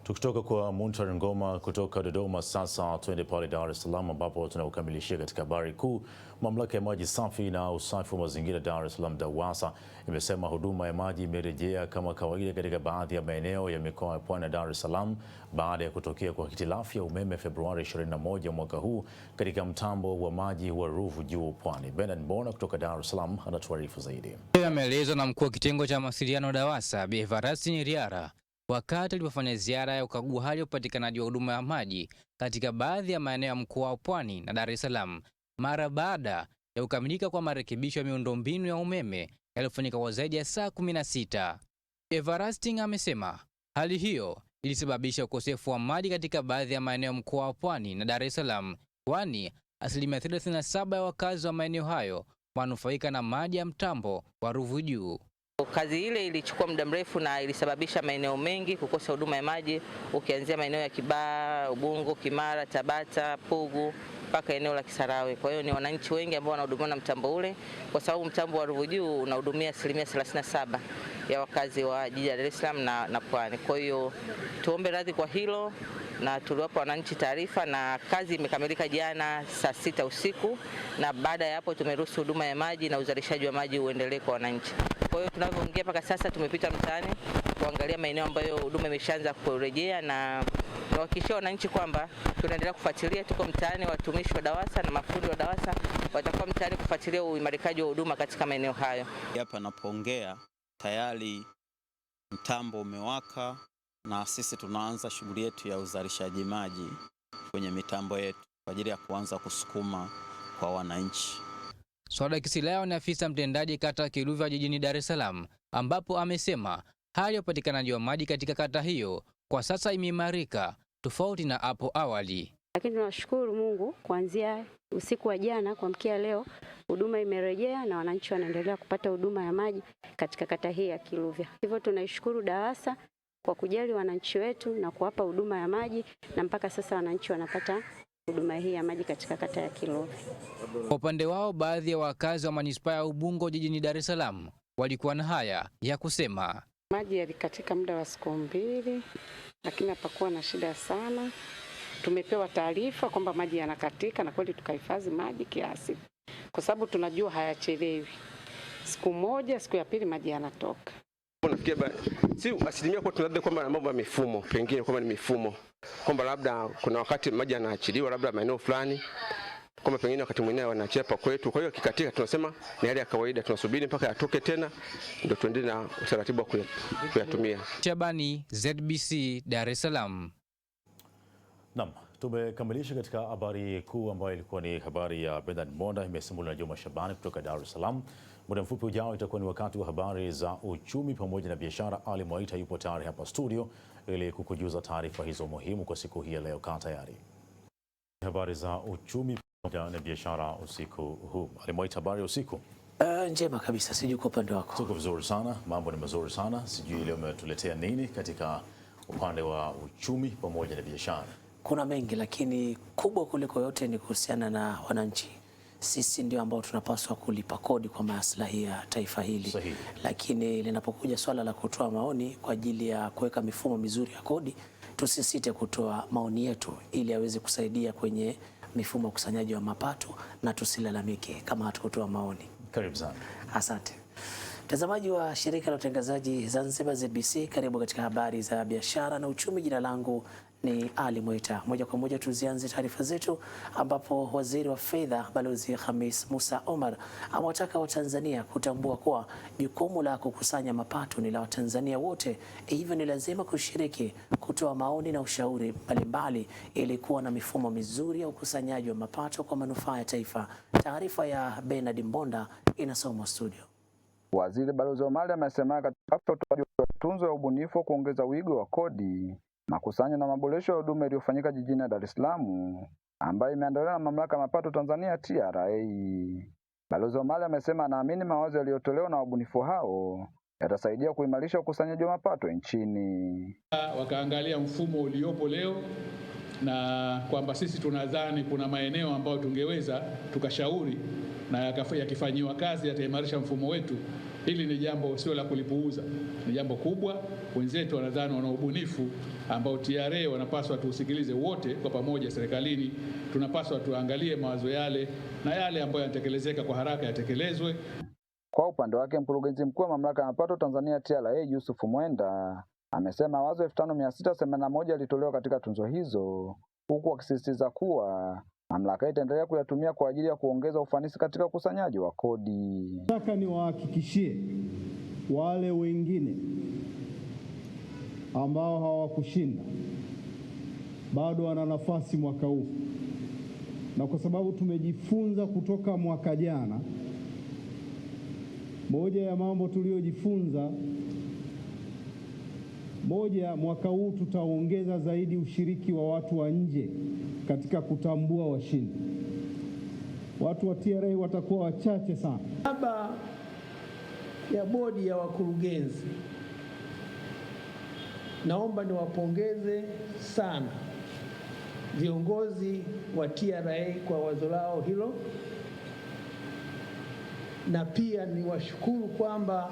Speaker 1: Tukitoka kwa Muntari Ngoma kutoka Dodoma, sasa twende pale Dar es Salaam ambapo tunaukamilishia katika habari kuu. Mamlaka ya maji safi na usafi wa mazingira Dar es Salaam DAWASA imesema huduma ya maji imerejea kama kawaida katika baadhi ya maeneo ya mikoa ya Pwani na Dar es Salaam baada ya kutokea kwa hitilafu ya umeme Februari 21 mwaka huu katika mtambo wa maji wa Ruvu Juu Pwani. Bernard Mbona kutoka Dar es Salaam anatuarifu zaidi.
Speaker 5: Ameelezwa na mkuu wa kitengo cha mawasiliano DAWASA Bi Evarist Nyiriara wakati alipofanya ziara ya ukagua hali ya upatikanaji wa huduma ya maji katika baadhi ya maeneo ya mkoa wa Pwani na Dar es Salaam mara baada ya kukamilika kwa marekebisho ya miundombinu ya umeme yaliyofanyika kwa zaidi ya saa 16. Evarist amesema hali hiyo ilisababisha ukosefu wa maji katika baadhi ya maeneo ya mkoa wa Pwani na Dar es Salaam, kwani asilimia 37 ya wakazi wa maeneo hayo wanufaika na maji ya mtambo wa Ruvu Juu.
Speaker 7: Kazi ile ilichukua muda mrefu na ilisababisha maeneo mengi kukosa huduma ya maji, ukianzia maeneo ya Kibaha, Ubungo, Kimara, Tabata, Pugu mpaka eneo la Kisarawe. Kwa hiyo ni wananchi wengi ambao wanahudumiwa na mtambo ule, kwa sababu mtambo wa Ruvu Juu unahudumia asilimia 37 ya wakazi wa jiji la Dar es Salaam na Pwani. Kwa hiyo tuombe radhi kwa hilo na tuliwapa wananchi taarifa, na kazi imekamilika jana saa 6 usiku, na baada ya hapo tumeruhusu huduma ya maji na uzalishaji wa maji uendelee kwa wananchi. Kwa hiyo tunavyoongea mpaka sasa tumepita mtaani kuangalia maeneo ambayo huduma imeshaanza kurejea, na nawahakikishia wananchi kwamba tunaendelea kufuatilia. Tuko mtaani, watumishi wa DAWASA na mafundi wa DAWASA watakuwa mtaani kufuatilia uimarikaji wa huduma katika maeneo hayo.
Speaker 25: Hapa napoongea tayari mtambo umewaka na sisi tunaanza shughuli yetu ya uzalishaji maji kwenye mitambo yetu kwa ajili ya kuanza kusukuma kwa wananchi.
Speaker 5: Swada Kisilao ni afisa mtendaji kata Kiluvya jijini Dar es Salaam, ambapo amesema hali ya upatikanaji wa maji katika kata hiyo kwa sasa imeimarika tofauti na hapo awali.
Speaker 26: Lakini tunashukuru Mungu, kuanzia usiku wa jana kuamkia leo huduma imerejea na wananchi wanaendelea kupata huduma ya maji katika kata hii ya Kiluvya. Hivyo tunaishukuru DAWASA kwa kujali wananchi wetu na kuwapa huduma ya maji, na mpaka sasa wananchi wanapata huduma hii ya maji katika kata ya Kiluvya.
Speaker 5: Kwa upande wao, baadhi ya wakazi wa manispaa ya Ubungo jijini Dar es Salaam walikuwa na haya ya kusema.
Speaker 27: Maji yalikatika muda wa siku 2, lakini hapakuwa na shida sana. Tumepewa taarifa kwamba maji yanakatika na kweli tukahifadhi maji kiasi, kwa sababu tunajua hayachelewi. Siku moja, siku ya pili maji yanatoka.
Speaker 28: Nafikia si asilimia kwa tunadai kwamba mambo ya mifumo, pengine kwamba ni mifumo, kwamba labda kuna wakati maji yanaachiliwa labda maeneo fulani, kwamba pengine wakati mwingine wanachapa kwetu. Kwa hiyo kikatika tunasema ni hali ya kawaida, tunasubiri mpaka yatoke tena ndio tuendelee na utaratibu wa kuyatumia.
Speaker 5: Chabani, ZBC, Dar es Salaam.
Speaker 1: Naam. Tumekamilisha katika habari kuu ambayo ilikuwa ni habari ya Bernard Monda, imesimuliwa na Juma Shabani kutoka Dar es Salaam. Muda mfupi ujao itakuwa ni wakati wa habari za uchumi pamoja na biashara. Ali Mwaita yupo tayari hapa studio ili kukujuza taarifa hizo muhimu kwa siku hii ya leo. Kaa tayari. Habari za uchumi pamoja na biashara usiku huu. Ali Mwaita, habari ya usiku?
Speaker 4: Njema kabisa, sijui kwa upande wako.
Speaker 1: Tuko vizuri sana, mambo ni mazuri sana. Sijui leo umetuletea nini katika upande wa uchumi pamoja na biashara?
Speaker 4: Kuna mengi, lakini kubwa kuliko yote ni kuhusiana na wananchi. Sisi ndio ambao tunapaswa kulipa kodi kwa maslahi ya taifa hili.
Speaker 1: Sahihi.
Speaker 4: Lakini linapokuja swala la kutoa maoni kwa ajili ya kuweka mifumo mizuri ya kodi, tusisite kutoa maoni yetu ili aweze kusaidia kwenye mifumo ya ukusanyaji wa mapato, na tusilalamike kama hatukutoa maoni.
Speaker 1: Karibu sana.
Speaker 4: Asante. Mtazamaji wa shirika la utangazaji Zanzibar ZBC, karibu katika habari za biashara na uchumi. Jina langu ni Ali Mwaita. Moja kwa moja tuzianze taarifa zetu, ambapo waziri wa fedha Balozi Khamis Musa Omar amewataka Watanzania kutambua kuwa jukumu la kukusanya mapato ni la Watanzania wote, hivyo ni lazima kushiriki, kutoa maoni na ushauri mbalimbali ili kuwa na mifumo mizuri ya ukusanyaji wa mapato kwa manufaa ya taifa. Taarifa ya Bernard Monda inasomwa studio.
Speaker 6: Waziri Balozi Omar amesema katika utoaji wa tunzo ya ubunifu kuongeza wigo wa kodi, makusanyo na maboresho ya huduma iliyofanyika jijini Dar es Salaam, ambayo imeandaliwa na Mamlaka ya Mapato Tanzania TRA. Balozi Omar amesema anaamini mawazo yaliyotolewa na wabunifu hao yatasaidia kuimarisha ukusanyaji wa mapato nchini.
Speaker 8: Wakaangalia mfumo uliopo leo na kwamba sisi tunadhani kuna maeneo ambayo tungeweza tukashauri na yakifanyiwa kazi yataimarisha mfumo wetu. Hili ni jambo sio la kulipuuza, ni jambo kubwa. Wenzetu wanadhani wana ubunifu ambao TRA wanapaswa tuusikilize wote kwa pamoja. Serikalini tunapaswa tuangalie mawazo yale na yale ambayo yanatekelezeka kwa haraka yatekelezwe.
Speaker 6: Kwa upande wake, mkurugenzi mkuu wa Mamlaka ya Mapato Tanzania TRA Yusuf Mwenda amesema mawazo 5681 yalitolewa katika tunzo hizo, huku akisisitiza kuwa mamlaka itaendelea kuyatumia kwa ajili ya kuongeza ufanisi katika ukusanyaji wa kodi.
Speaker 9: Nataka niwahakikishie wale wengine ambao hawakushinda bado wana nafasi mwaka huu, na kwa sababu tumejifunza kutoka mwaka jana, moja ya mambo tuliyojifunza, mwaka huu tutaongeza zaidi ushiriki wa watu wa nje katika kutambua washindi. Watu wa TRA watakuwa wachache sana.
Speaker 10: Baba ya bodi ya wakurugenzi, naomba niwapongeze sana viongozi wa TRA kwa wazo lao hilo, na pia niwashukuru kwamba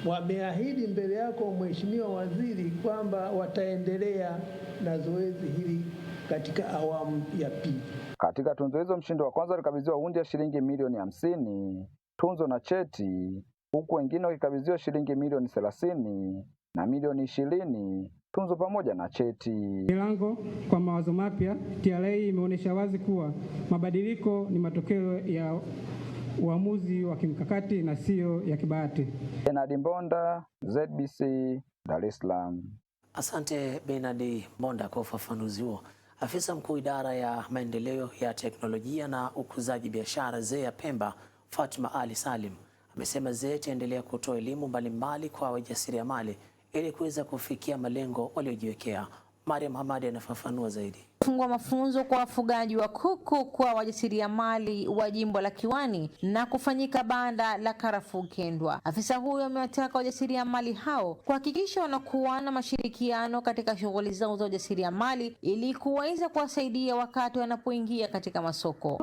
Speaker 10: wameahidi mbele yako Mheshimiwa Waziri kwamba wataendelea na zoezi hili katika awamu ya pili.
Speaker 6: Katika tunzo hizo, mshindi wa kwanza alikabidhiwa hundi ya shilingi milioni 50, tunzo na cheti, huku wengine wakikabidhiwa shilingi milioni 30 na milioni 20, tunzo pamoja na cheti.
Speaker 11: Milango kwa mawazo mapya, TRA imeonyesha wazi kuwa mabadiliko ni matokeo ya uamuzi wa kimkakati na sio ya kibahati.
Speaker 6: Bernard Monda, ZBC, Dar es Salaam.
Speaker 4: Asante Bernard Monda kwa ufafanuzi huo. Afisa mkuu idara ya maendeleo ya teknolojia na ukuzaji biashara ZEA Pemba, Fatma Ali Salim, amesema ZEA itaendelea kutoa elimu mbalimbali kwa wajasiriamali ili kuweza kufikia malengo waliojiwekea. Mariam Hamadi anafafanua zaidi.
Speaker 12: Fungua mafunzo kwa wafugaji wa kuku kwa wajasiriamali wa jimbo la Kiwani na kufanyika banda la karafuu Kendwa. Afisa huyo amewataka wajasiriamali hao kuhakikisha wanakuwa na mashirikiano katika shughuli zao za ujasiriamali ili kuweza kuwasaidia wakati wanapoingia katika masoko.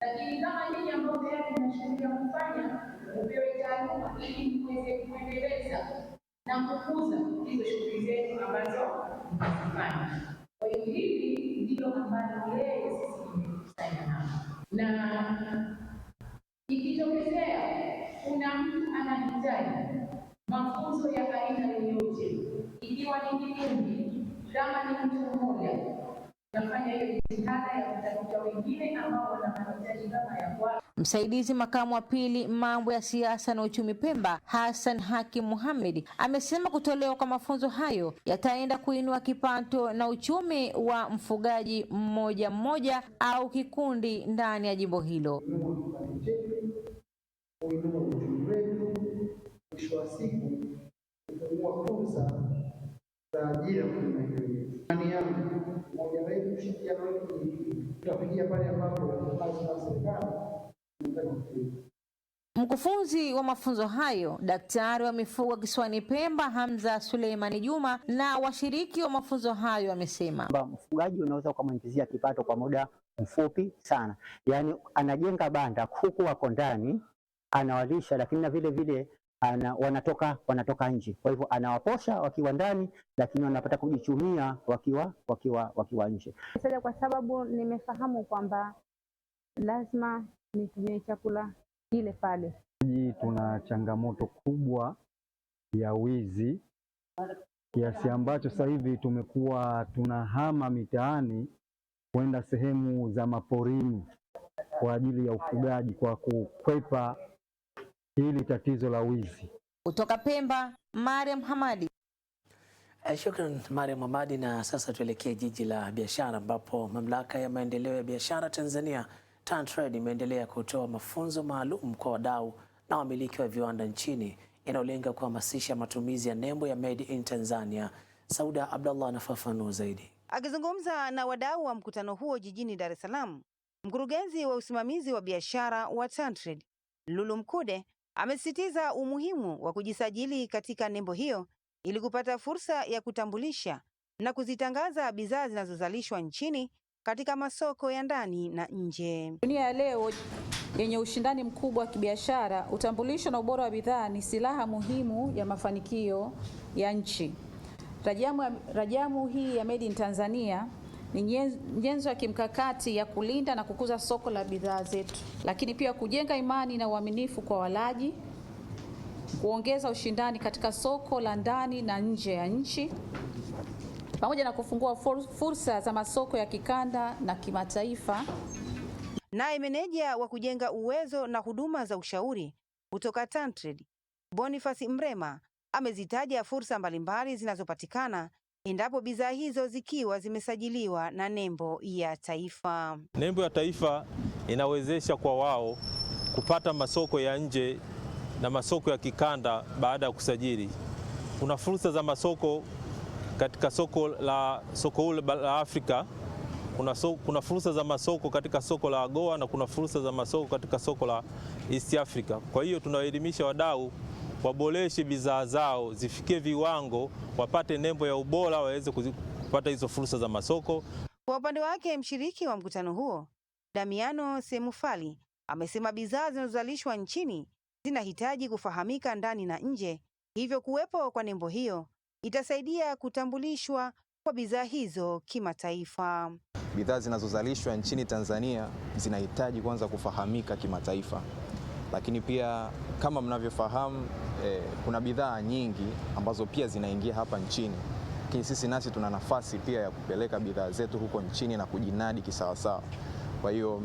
Speaker 14: Lakini kama nyinyi ambao tayari mnashuhudia kufanya, upewe taaluma ili muweze kuendeleza na kukuza hizo shughuli zenu ambazo mnazifanya. Kwa hiyo hili ndilo ambalo leo sisi tumekusanya hapa, na ikitokezea kuna mtu anahitaji mafunzo ya aina yoyote, ikiwa ni kikundi, kama ni mtu mmoja, nafanya hiyo jitihada ya kutafuta wengine ambao wana mahitaji kama ya kwao.
Speaker 12: Msaidizi makamu wa pili mambo ya siasa na uchumi Pemba, Hassan Hakim Mohamed, amesema kutolewa kwa mafunzo hayo yataenda kuinua kipato na uchumi wa mfugaji mmoja mmoja au kikundi ndani ya jimbo hilo.
Speaker 13: Mwisho wa siku kufungua fursa za ajira kwenye maeneo yetu. Ndani yangu moja wetu kushirikiana wetu tutafikia pale ambapo kazi za serikali
Speaker 12: Mkufunzi wa mafunzo hayo, daktari wa mifugo kisiwani Pemba, Hamza Suleimani Juma, na washiriki wa mafunzo hayo amesema
Speaker 15: mfugaji unaweza kumwingizia kipato kwa muda mfupi sana. Yaani anajenga banda, kuku wako ndani, anawalisha, lakini na vile vile wanatoka nje. Kwa hivyo anawaposha wakiwa ndani, lakini wanapata kujichumia wakiwa nje.
Speaker 16: Kwa sababu nimefahamu kwamba lazima nitumie chakula ile pale.
Speaker 17: Tuna changamoto kubwa ya wizi kiasi ambacho sasa hivi tumekuwa tunahama mitaani kwenda sehemu za maporini kwa ajili ya ufugaji kwa kukwepa hili tatizo la wizi.
Speaker 12: Kutoka Pemba, Mariam Hamadi. Shukran Mariam Hamadi. Na sasa tuelekee jiji la biashara ambapo mamlaka ya maendeleo ya biashara Tanzania TanTrade imeendelea kutoa mafunzo maalum kwa wadau na wamiliki wa viwanda nchini yanayolenga kuhamasisha matumizi ya nembo ya Made in Tanzania. Sauda Abdallah anafafanua zaidi.
Speaker 18: Akizungumza na wadau wa mkutano huo jijini Dar es Salaam, mkurugenzi wa usimamizi wa biashara wa TanTrade Lulu Mkude amesisitiza umuhimu wa kujisajili katika nembo hiyo ili kupata fursa ya kutambulisha na kuzitangaza bidhaa zinazozalishwa nchini katika masoko ya ndani na nje.
Speaker 19: Dunia ya leo yenye ushindani mkubwa wa kibiashara, utambulisho na ubora wa bidhaa ni silaha muhimu ya mafanikio ya nchi. Rajamu hii ya Made in Tanzania ni nyenzo ya kimkakati ya kulinda na kukuza soko la bidhaa zetu, lakini pia kujenga imani na uaminifu kwa walaji, kuongeza ushindani katika soko la ndani na nje ya nchi, pamoja na kufungua fursa za masoko ya kikanda na kimataifa.
Speaker 18: Naye meneja wa kujenga uwezo na huduma za ushauri kutoka TanTrade, Boniface Mrema, amezitaja fursa mbalimbali zinazopatikana endapo bidhaa hizo zikiwa zimesajiliwa na nembo ya taifa.
Speaker 20: Nembo ya taifa inawezesha kwa wao kupata masoko ya nje na masoko ya kikanda baada ya kusajili. Kuna fursa za masoko katika soko la Afrika, kuna fursa za masoko katika soko la AGOA na kuna fursa za masoko katika soko la East Africa. Kwa hiyo tunawaelimisha wadau waboreshe bidhaa zao zifikie viwango, wapate nembo ya ubora, waweze kupata hizo fursa za masoko.
Speaker 18: Kwa upande wake, mshiriki wa mkutano huo Damiano Semufali amesema bidhaa zinazozalishwa nchini zinahitaji kufahamika ndani na nje, hivyo kuwepo kwa nembo hiyo itasaidia kutambulishwa kwa bidhaa hizo kimataifa.
Speaker 22: Bidhaa zinazozalishwa nchini Tanzania zinahitaji kwanza kufahamika kimataifa. Lakini pia kama mnavyofahamu kuna bidhaa nyingi ambazo pia zinaingia hapa nchini. Lakini sisi nasi tuna nafasi pia ya kupeleka bidhaa zetu huko nchini na kujinadi kisawasawa. Kwa hiyo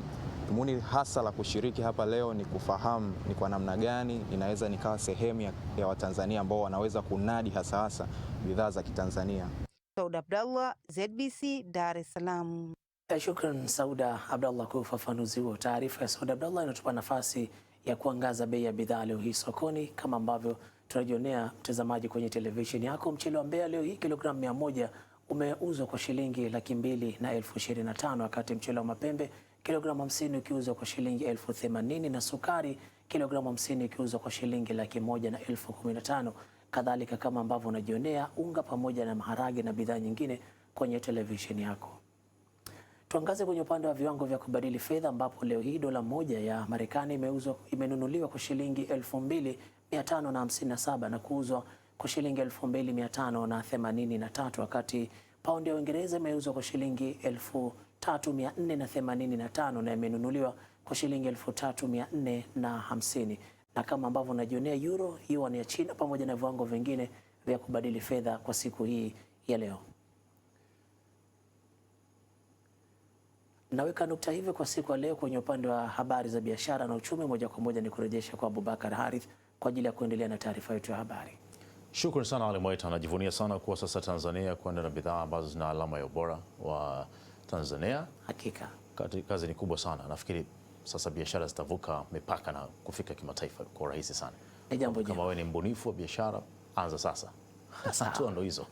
Speaker 22: dhumuni hasa la kushiriki hapa leo ni kufahamu ni kwa namna gani inaweza nikawa sehemu ya Watanzania ambao wanaweza kunadi hasa bidhaa za Kitanzania.
Speaker 18: Sauda Abdallah, ZBC, Dar es Salaam.
Speaker 4: Shukran Sauda Abdallah kwa ufafanuzi huo. Taarifa ya Sauda Abdallah inatupa nafasi ya kuangaza bei ya bidhaa leo hii sokoni, kama ambavyo tunajionea mtazamaji kwenye televisheni yako. Mchele wa Mbeya leo hii kilogramu 100 umeuzwa kwa shilingi 2,025,000, wakati mchele wa Mapembe kilogramu 50 ukiuzwa kwa shilingi 80,000 na sukari kilogramu 50 ikiuzwa kwa shilingi 1,115,000. Kadhalika kama ambavyo unajionea unga pamoja na maharage na bidhaa nyingine kwenye televisheni yako. Tuangaze kwenye upande wa viwango vya kubadili fedha, ambapo leo hii dola moja ya Marekani imenunuliwa kwa shilingi 2,557 na kuuzwa kwa shilingi 2,583, wakati paundi ya Uingereza imeuzwa kwa shilingi 3,485 na imenunuliwa kwa shilingi 3,450. Na kama ambavyo unajionea euro, yuan ya China pamoja na viwango vingine vya kubadili fedha kwa siku hii ya leo. Naweka nukta hivyo kwa siku ya leo kwenye upande wa habari za biashara na uchumi. Moja kwa moja ni kurejesha kwa Abubakar Harith kwa ajili ya kuendelea na taarifa yetu ya habari.
Speaker 1: Shukrani sana Ali Mwaita. Anajivunia sana kuwa sasa Tanzania kwenda na bidhaa ambazo zina alama ya ubora wa Tanzania.
Speaker 4: Hakika
Speaker 1: kazi ni kubwa sana. Nafikiri sasa biashara zitavuka mipaka na kufika kimataifa kwa urahisi sana.
Speaker 4: Ni jambo
Speaker 1: kama wewe ni mbunifu wa biashara, anza sasa. Hatua ndo hizo.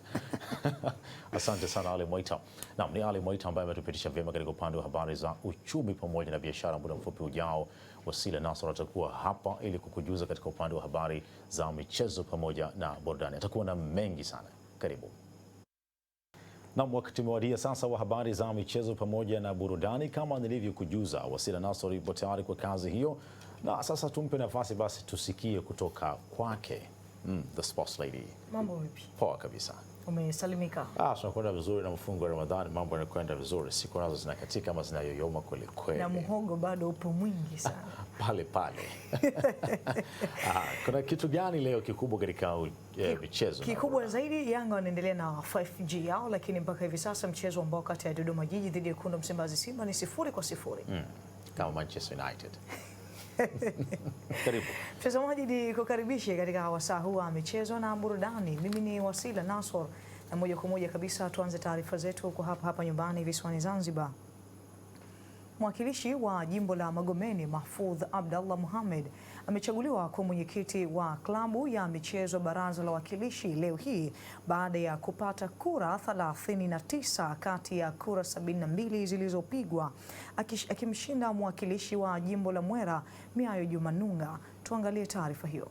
Speaker 1: Asante sana Ali Mwaita. Naam, ni Ali Mwaita ambaye ametupitisha vyema katika upande wa habari za uchumi pamoja na biashara. Muda mfupi ujao, Wasila Nasor atakuwa hapa ili kukujuza katika upande wa habari za michezo pamoja na burudani. Atakuwa na mengi sana. Karibu. Naam, wakati umewadia sasa wa habari za michezo pamoja na burudani. Kama nilivyokujuza, Wasila Nasor yupo tayari kwa kazi hiyo, na sasa tumpe nafasi basi tusikie kutoka kwake. The Sports Lady.
Speaker 2: Mambo vipi?
Speaker 1: Poa kabisa.
Speaker 2: Umesalimika?
Speaker 1: Tunakwenda vizuri na mfungo wa Ramadhani, mambo yanakwenda vizuri. Siku nazo zinakatika ama zinayoyoma kweli kweli.
Speaker 2: Na muhogo bado upo mwingi sana.
Speaker 1: Pale. Kuna kitu gani leo kikubwa katika michezo?
Speaker 2: Kikubwa zaidi, Yanga wanaendelea na 5G yao, lakini mpaka hivi sasa mchezo ambao kati ya Dodoma Jiji dhidi ya Wekundu Msimbazi Simba ni 0-0.
Speaker 1: Kama Manchester United. Karibu.
Speaker 2: Mtazamaji, ni kukaribisha katika wasaa huu wa michezo na burudani. Mimi ni Wasila Nasor, na moja kwa moja kabisa tuanze taarifa zetu kwa hapa nyumbani visiwani Zanzibar. Mwakilishi wa jimbo la Magomeni Mahfoudh Abdallah Mohamed amechaguliwa kuwa mwenyekiti wa klabu ya michezo Baraza la Wawakilishi leo hii baada ya kupata kura 39 kati ya kura 72 zilizopigwa, akimshinda mwakilishi wa jimbo la Mwera Miayo Jumanunga. Tuangalie taarifa hiyo.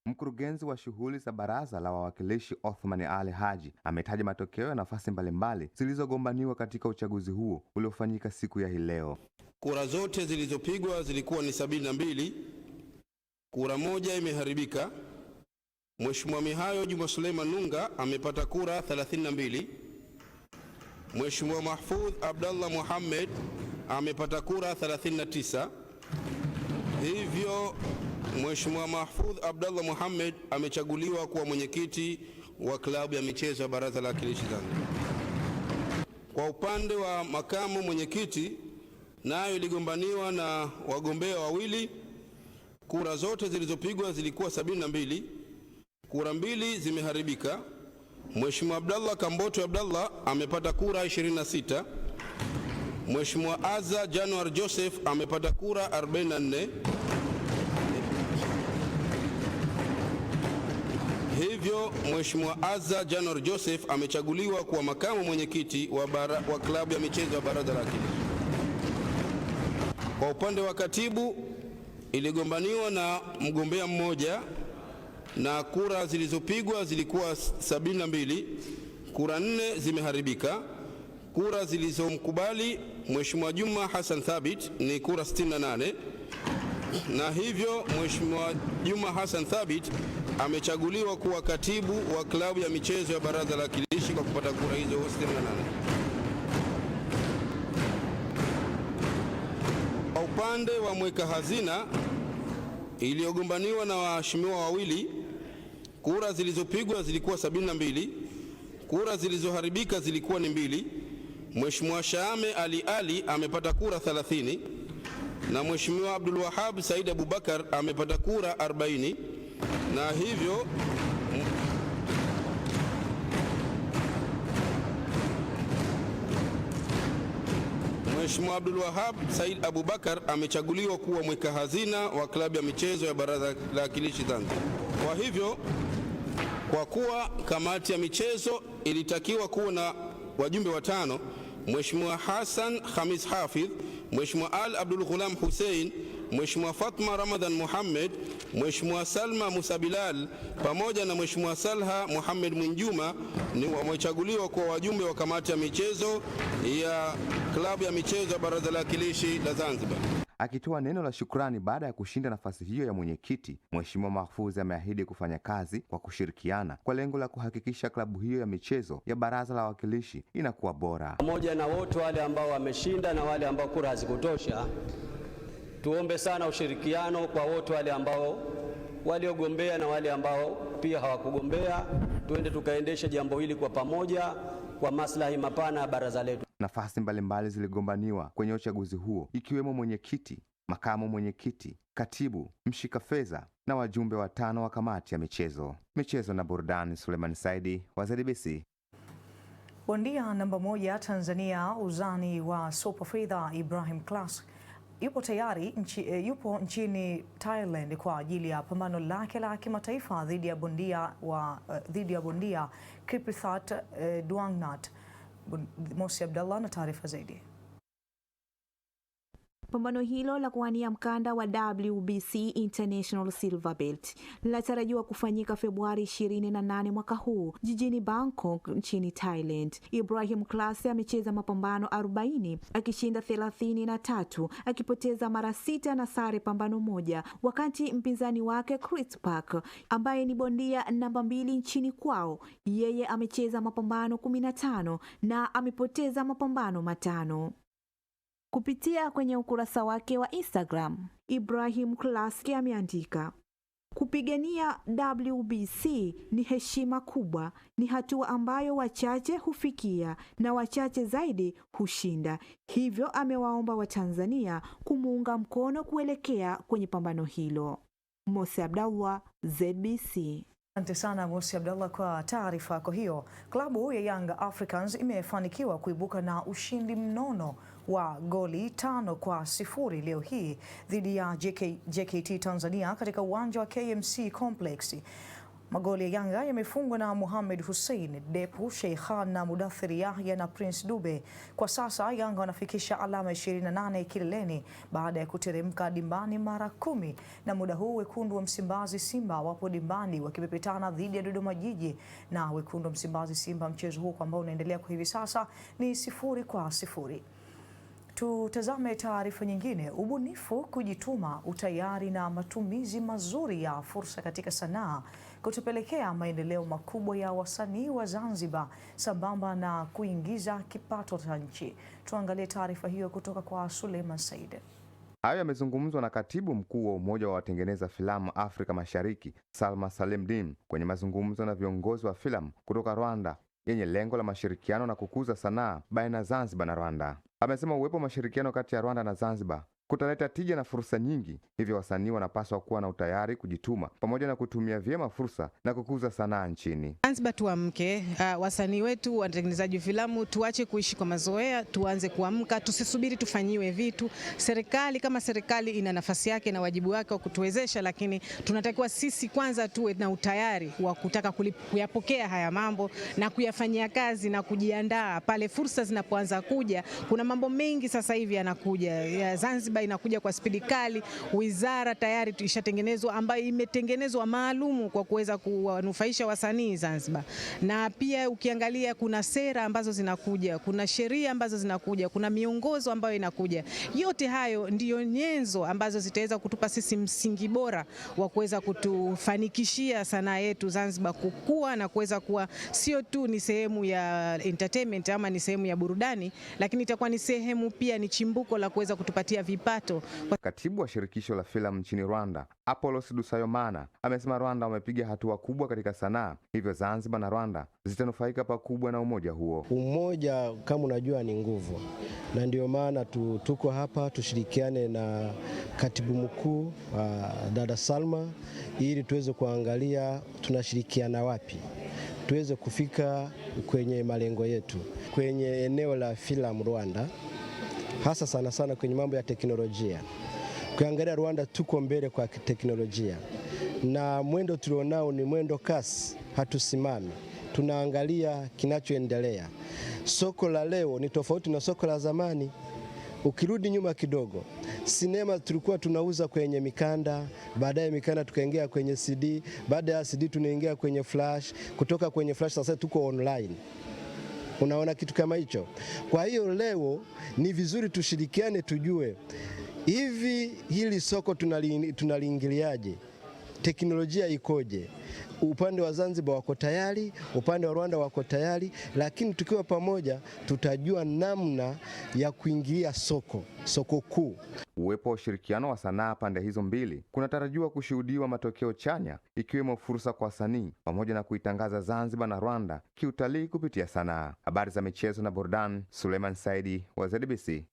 Speaker 3: Mkurugenzi wa shughuli za Baraza la Wawakilishi Othman Ali Haji ametaja matokeo ya nafasi mbalimbali zilizogombaniwa katika uchaguzi huo uliofanyika siku ya hii leo.
Speaker 7: Kura zote zilizopigwa zilikuwa ni 72. Kura moja imeharibika. Mheshimiwa Mihayo Juma Suleiman Nunga amepata kura 32. Mheshimiwa Mahfoudh Abdallah Mohamed amepata kura 39. Hivyo Mheshimiwa Mahfoudh Abdallah Mohamed amechaguliwa kuwa mwenyekiti wa klabu ya michezo ya Baraza la Wawakilishi Zanzibar. Kwa upande wa makamu mwenyekiti, nayo iligombaniwa na wagombea wawili. Kura zote zilizopigwa zilikuwa 72. Kura mbili zimeharibika. Mheshimiwa Abdallah Kamboto Abdallah amepata kura 26. Mheshimiwa Azza Januar Joseph amepata kura 44. Hivyo Mheshimiwa Azza Januar Joseph amechaguliwa kuwa makamu mwenyekiti wa klabu ya michezo ya Baraza la Wawakilishi. Kwa upande wa katibu, iligombaniwa na mgombea mmoja na kura zilizopigwa zilikuwa 72. Kura 4 zimeharibika. Kura zilizomkubali Mheshimiwa Juma Hassan Thabit ni kura 68, na hivyo Mheshimiwa Juma Hassan Thabit amechaguliwa kuwa katibu wa klabu ya michezo ya Baraza la Wawakilishi kwa kupata kura hizo 68. Kwa upande wa mweka hazina, iliyogombaniwa na waheshimiwa wawili, kura zilizopigwa zilikuwa 72. Kura zilizoharibika zilikuwa ni 2. Mheshimiwa Shaame Ali amepata kura 30 na Mheshimiwa Abdul Wahab Said Abubakar amepata kura 40, na hivyo Mheshimiwa Abdul Wahab Said Abubakar amechaguliwa kuwa mweka hazina wa klabu ya michezo ya Baraza la Wawakilishi Zanzibar. Kwa hivyo, kwa kuwa kamati ya michezo ilitakiwa kuwa na wajumbe 5, Mheshimiwa Hassan Khamis Hafidh, Mheshimiwa Al Abdul Ghulam Hussein, Mheshimiwa Fatma Ramadhan Muhammad, Mheshimiwa Salma Musa Bilal pamoja na Mheshimiwa Salha Muhammad Mwinjuma ni wamechaguliwa kwa wajumbe wa kamati ya michezo ya klabu ya michezo ya Baraza la Wawakilishi la Zanzibar.
Speaker 3: Akitoa neno la shukrani baada ya kushinda nafasi hiyo ya mwenyekiti, Mheshimiwa Mahfoudh ameahidi kufanya kazi kwa kushirikiana kwa lengo la kuhakikisha klabu hiyo ya michezo ya Baraza la Wawakilishi inakuwa bora.
Speaker 21: Pamoja na wote wale ambao wameshinda na wale ambao kura hazikutosha, tuombe sana ushirikiano kwa wote wale ambao waliogombea na wale ambao pia hawakugombea. Tuende tukaendeshe jambo hili kwa pamoja kwa maslahi mapana ya baraza letu.
Speaker 3: Nafasi mbalimbali ziligombaniwa kwenye uchaguzi huo, ikiwemo mwenyekiti, makamu mwenyekiti, katibu, mshika fedha na wajumbe 5 wa kamati ya michezo. Michezo na burudani, Suleiman Saidi wa ZBC.
Speaker 2: Bondia namba 1 Tanzania uzani wa super fedha Ibrahim Class yupo nchini Thailand kwa ajili ya pambano lake la kimataifa dhidi ya bondia Kiprithat Duangnat. Mosi Abdallah na taarifa zaidi.
Speaker 5: Pambano hilo la kuwania mkanda wa WBC International Silver Belt linatarajiwa kufanyika Februari 28 mwaka huu jijini Bangkok nchini Thailand. Ibrahim Class amecheza mapambano 40 akishinda 33, akipoteza mara 6 na sare pambano moja, wakati mpinzani wake Chris Park ambaye ni bondia namba 2 nchini kwao, yeye amecheza mapambano 15 na amepoteza mapambano 5. Kupitia kwenye ukurasa wake wa Instagram, Ibrahim Class ameandika, kupigania WBC ni heshima kubwa, ni hatua ambayo wachache hufikia na wachache zaidi hushinda. Hivyo amewaomba Watanzania kumuunga mkono kuelekea kwenye pambano hilo. Mosi Abdallah, ZBC.
Speaker 2: Asante sana Mosi Abdallah kwa taarifa kwa hiyo. Klabu ya Young Africans imefanikiwa kuibuka na ushindi mnono wa goli 5-0 leo hii dhidi ya JKT Tanzania katika uwanja wa KMC Complex. Magoli ya Yanga yamefungwa na Mohamed Hussein, Depu, Sheikhan na Mudathir Yahya na Prince Dube. Kwa sasa Yanga wanafikisha alama 28 kileleni baada ya kuteremka dimbani mara 10, na muda huu wekundu wa Msimbazi Simba wapo dimbani wakipepetana dhidi ya Dodoma Jiji, na wekundu wa Msimbazi Simba mchezo huu ambao unaendelea kwa hivi sasa ni 0-0. Tutazame taarifa nyingine. Ubunifu, kujituma, utayari na matumizi mazuri ya fursa katika sanaa kutupelekea maendeleo makubwa ya wasanii wa Zanzibar sambamba na kuingiza kipato cha nchi. Tuangalie taarifa hiyo kutoka kwa Suleiman Said.
Speaker 3: Hayo yamezungumzwa na katibu mkuu wa Umoja wa Watengeneza Filamu Afrika Mashariki, Salma Salimdin, kwenye mazungumzo na viongozi wa filamu kutoka Rwanda yenye lengo la mashirikiano na kukuza sanaa baina ya Zanzibar na Rwanda. Amesema uwepo wa mashirikiano kati ya Rwanda na Zanzibar kutaleta tija na fursa nyingi, hivyo wasanii wanapaswa kuwa na utayari kujituma pamoja na kutumia vyema fursa na kukuza sanaa nchini.
Speaker 8: Zanzibar tuamke, wasanii wetu, watengenezaji filamu, tuache kuishi kwa mazoea, tuanze kuamka, tusisubiri tufanyiwe vitu. Serikali kama serikali ina nafasi yake na wajibu wake wa kutuwezesha, lakini tunatakiwa sisi kwanza tuwe na utayari wa kutaka kuyapokea haya mambo na kuyafanyia kazi na kujiandaa pale fursa zinapoanza kuja. Kuna mambo mengi sasa hivi yanakuja ya Zanzibar inakuja kwa spidi kali. Wizara tayari tuishatengenezwa ambayo imetengenezwa maalumu kwa kuweza kuwanufaisha wasanii Zanzibar. Na pia ukiangalia kuna sera ambazo zinakuja, kuna sheria ambazo zinakuja, kuna miongozo ambayo inakuja. Yote hayo ndiyo nyenzo ambazo zitaweza kutupa sisi msingi bora wa kuweza kutufanikishia sanaa yetu Zanzibar kukua na kuweza kuwa sio tu ni sehemu ya entertainment ama ni sehemu ya burudani, lakini itakuwa ni sehemu pia ni chimbuko la kuweza kutupatia vipato.
Speaker 3: Katibu wa shirikisho la filamu nchini Rwanda, Apollos Dusayomana, amesema Rwanda wamepiga hatua kubwa katika sanaa, hivyo Zanzibar na Rwanda zitanufaika pakubwa na umoja huo.
Speaker 23: Umoja kama unajua ni nguvu, na ndio maana tuko hapa tushirikiane na katibu mkuu dada Salma ili tuweze kuangalia tunashirikiana wapi tuweze kufika kwenye malengo yetu kwenye eneo la filamu Rwanda, hasa sana kwenye mambo ya teknolojia. Kuangalia Rwanda tuko mbele kwa teknolojia, na mwendo tulionao ni mwendo kasi, hatusimami, tunaangalia kinachoendelea. Soko la leo ni tofauti na soko la zamani. Ukirudi nyuma kidogo, sinema tulikuwa tunauza kwenye mikanda, baadaye mikanda tukaingia kwenye CD, baada ya CD tunaingia kwenye flash, kutoka kwenye flash sasa tuko online. Unaona kitu kama hicho? Kwa hiyo leo ni vizuri tushirikiane, tujue hivi hili soko tunaliingiliaje, teknolojia ikoje. Upande wa Zanzibar wako tayari, upande wa Rwanda wako tayari, lakini tukiwa pamoja tutajua namna ya kuingilia soko kuu.
Speaker 3: Uwepo wa ushirikiano wa sanaa pande hizo mbili kunatarajiwa kushuhudiwa matokeo chanya, ikiwemo fursa kwa wasanii pamoja na kuitangaza Zanzibar na Rwanda kiutalii kupitia sanaa. Habari za michezo na burudani, Suleiman Saidi wa ZBC.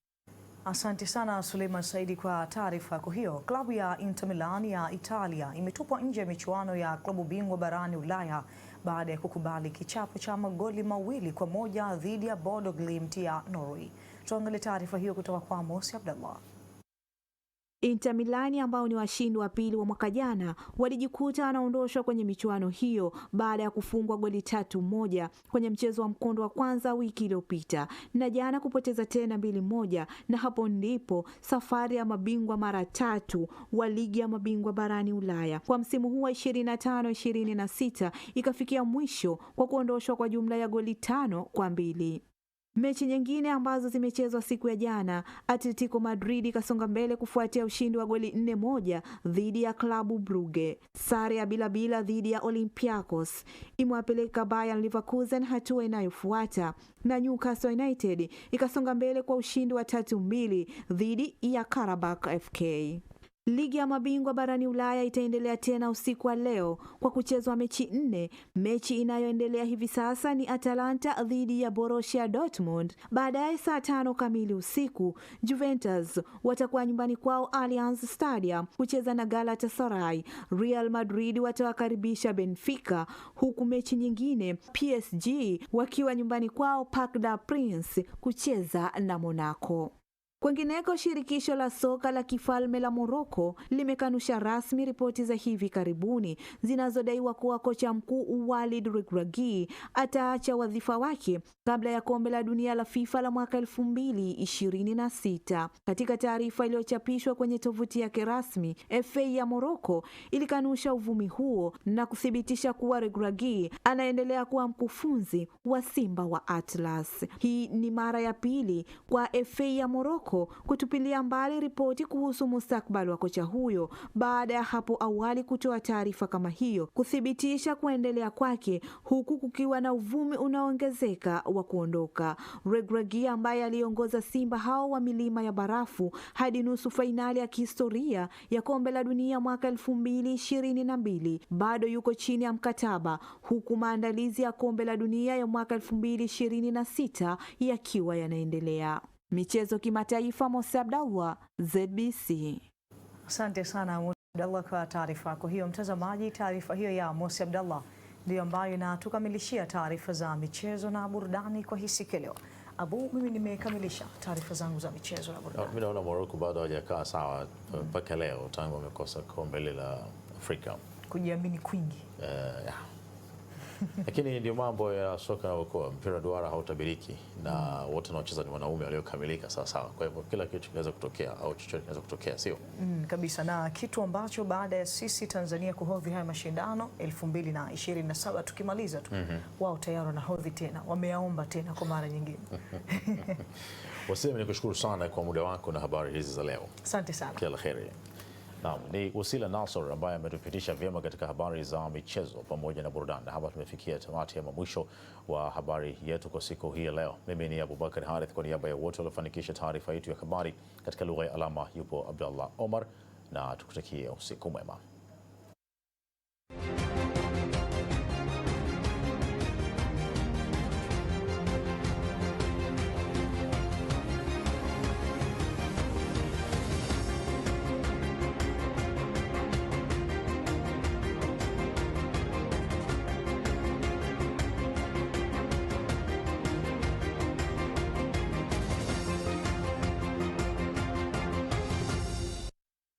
Speaker 2: Asante sana Suleiman Saidi kwa taarifa yako hiyo. Klabu ya Inter Milan ya Italia imetupwa nje ya michuano ya klabu bingwa barani Ulaya baada ya kukubali kichapo cha magoli 2-1 dhidi ya Bodo Glimt ya Norway. Tuangalie taarifa hiyo kutoka kwa Mosi Abdallah.
Speaker 5: Inter Milan ambao ni washindi wa pili wa mwaka jana walijikuta wanaondoshwa kwenye michuano hiyo baada ya kufungwa goli 3-1 kwenye mchezo wa mkondo wa kwanza wiki iliyopita na jana kupoteza tena 2-1, na hapo ndipo safari ya mabingwa mara 3 wa ligi ya mabingwa barani Ulaya kwa msimu huu wa 25-26 ikafikia mwisho kwa kuondoshwa kwa jumla ya goli 5-2. Mechi nyingine ambazo zimechezwa siku ya jana, Atletico Madrid ikasonga mbele kufuatia ushindi wa goli 4-1 dhidi ya Klabu Brugge. Sare ya 0-0 dhidi ya Olympiacos imewapeleka Bayer Leverkusen hatua inayofuata, na Newcastle United ikasonga mbele kwa ushindi wa 3-2 dhidi ya Karabakh FK. Ligi ya mabingwa barani Ulaya itaendelea tena usiku wa leo kwa kuchezwa mechi 4. Mechi inayoendelea hivi sasa ni Atalanta dhidi ya Borussia Dortmund. Baadaye saa 5 kamili usiku, Juventus watakuwa nyumbani kwao Allianz Stadium kucheza na Galatasaray. Real Madrid watawakaribisha Benfica, huku mechi nyingine PSG wakiwa nyumbani kwao Parc des Princes kucheza na Monaco. Kwengineko, shirikisho la soka la kifalme la Morocco limekanusha rasmi ripoti za hivi karibuni zinazodaiwa kuwa kocha mkuu Walid Regragui ataacha wadhifa wake kabla ya kombe la dunia la FIFA la mwaka 2026. Katika taarifa iliyochapishwa kwenye tovuti yake rasmi, FA ya Morocco ilikanusha uvumi huo na kuthibitisha kuwa Regragui anaendelea kuwa mkufunzi wa Simba wa Atlas. Hii ni mara ya pili kwa FA ya Morocco kutupilia mbali ripoti kuhusu mustakabali wa kocha huyo baada ya hapo awali kutoa taarifa kama hiyo kuthibitisha kuendelea kwake, huku kukiwa na uvumi unaoongezeka wa kuondoka. Regragui ambaye aliongoza Simba hao wa milima ya barafu hadi nusu fainali ya kihistoria ya kombe la dunia mwaka 2022 bado yuko chini ya mkataba, huku maandalizi ya kombe la dunia ya mwaka 2026 yakiwa yanaendelea. Michezo kimataifa, Mosi Abdallah, ZBC.
Speaker 2: Asante sana Mosi Abdallah kwa taarifa yako hiyo. Mtazamaji, taarifa hiyo ya Mosi Abdallah ndio ambayo inatukamilishia taarifa za michezo na burudani kwa hii siku leo. Abu, mimi nimekamilisha taarifa zangu za michezo na burudani.
Speaker 1: Mimi naona Morocco bado hawajakaa sawa mpaka leo tangu wamekosa kombe la Afrika.
Speaker 2: Kujiamini kwingi.
Speaker 1: Lakini ndio mambo ya soka na ukoa, mpira duara hautabiriki na wote wanaocheza ni wanaume waliokamilika sawa. Kwa hivyo kila kitu kinaweza kutokea au chochote kinaweza kutokea, sio?
Speaker 2: Kabisa, na kitu ambacho baada ya sisi Tanzania kuhodhi haya mashindano 2027 tukimaliza tu wao tayari wanahodhi tena, wameyaomba tena kwa mara nyingine.
Speaker 1: Wasema nikushukuru sana kwa muda wako na habari hizi za leo.
Speaker 2: Asante sana.
Speaker 1: Kila kheri. Naam, ni Wasila Nasor ambaye ametupitisha vyema katika habari za michezo pamoja na burudani. Hapa tumefikia tamati ya mwisho wa habari yetu kwa siku hii leo. Mimi ni Abubakar Harith, kwa niaba ya wote waliofanikisha taarifa yetu ya habari katika lugha ya alama yupo Abdallah Omar, na tukutakie usiku mwema.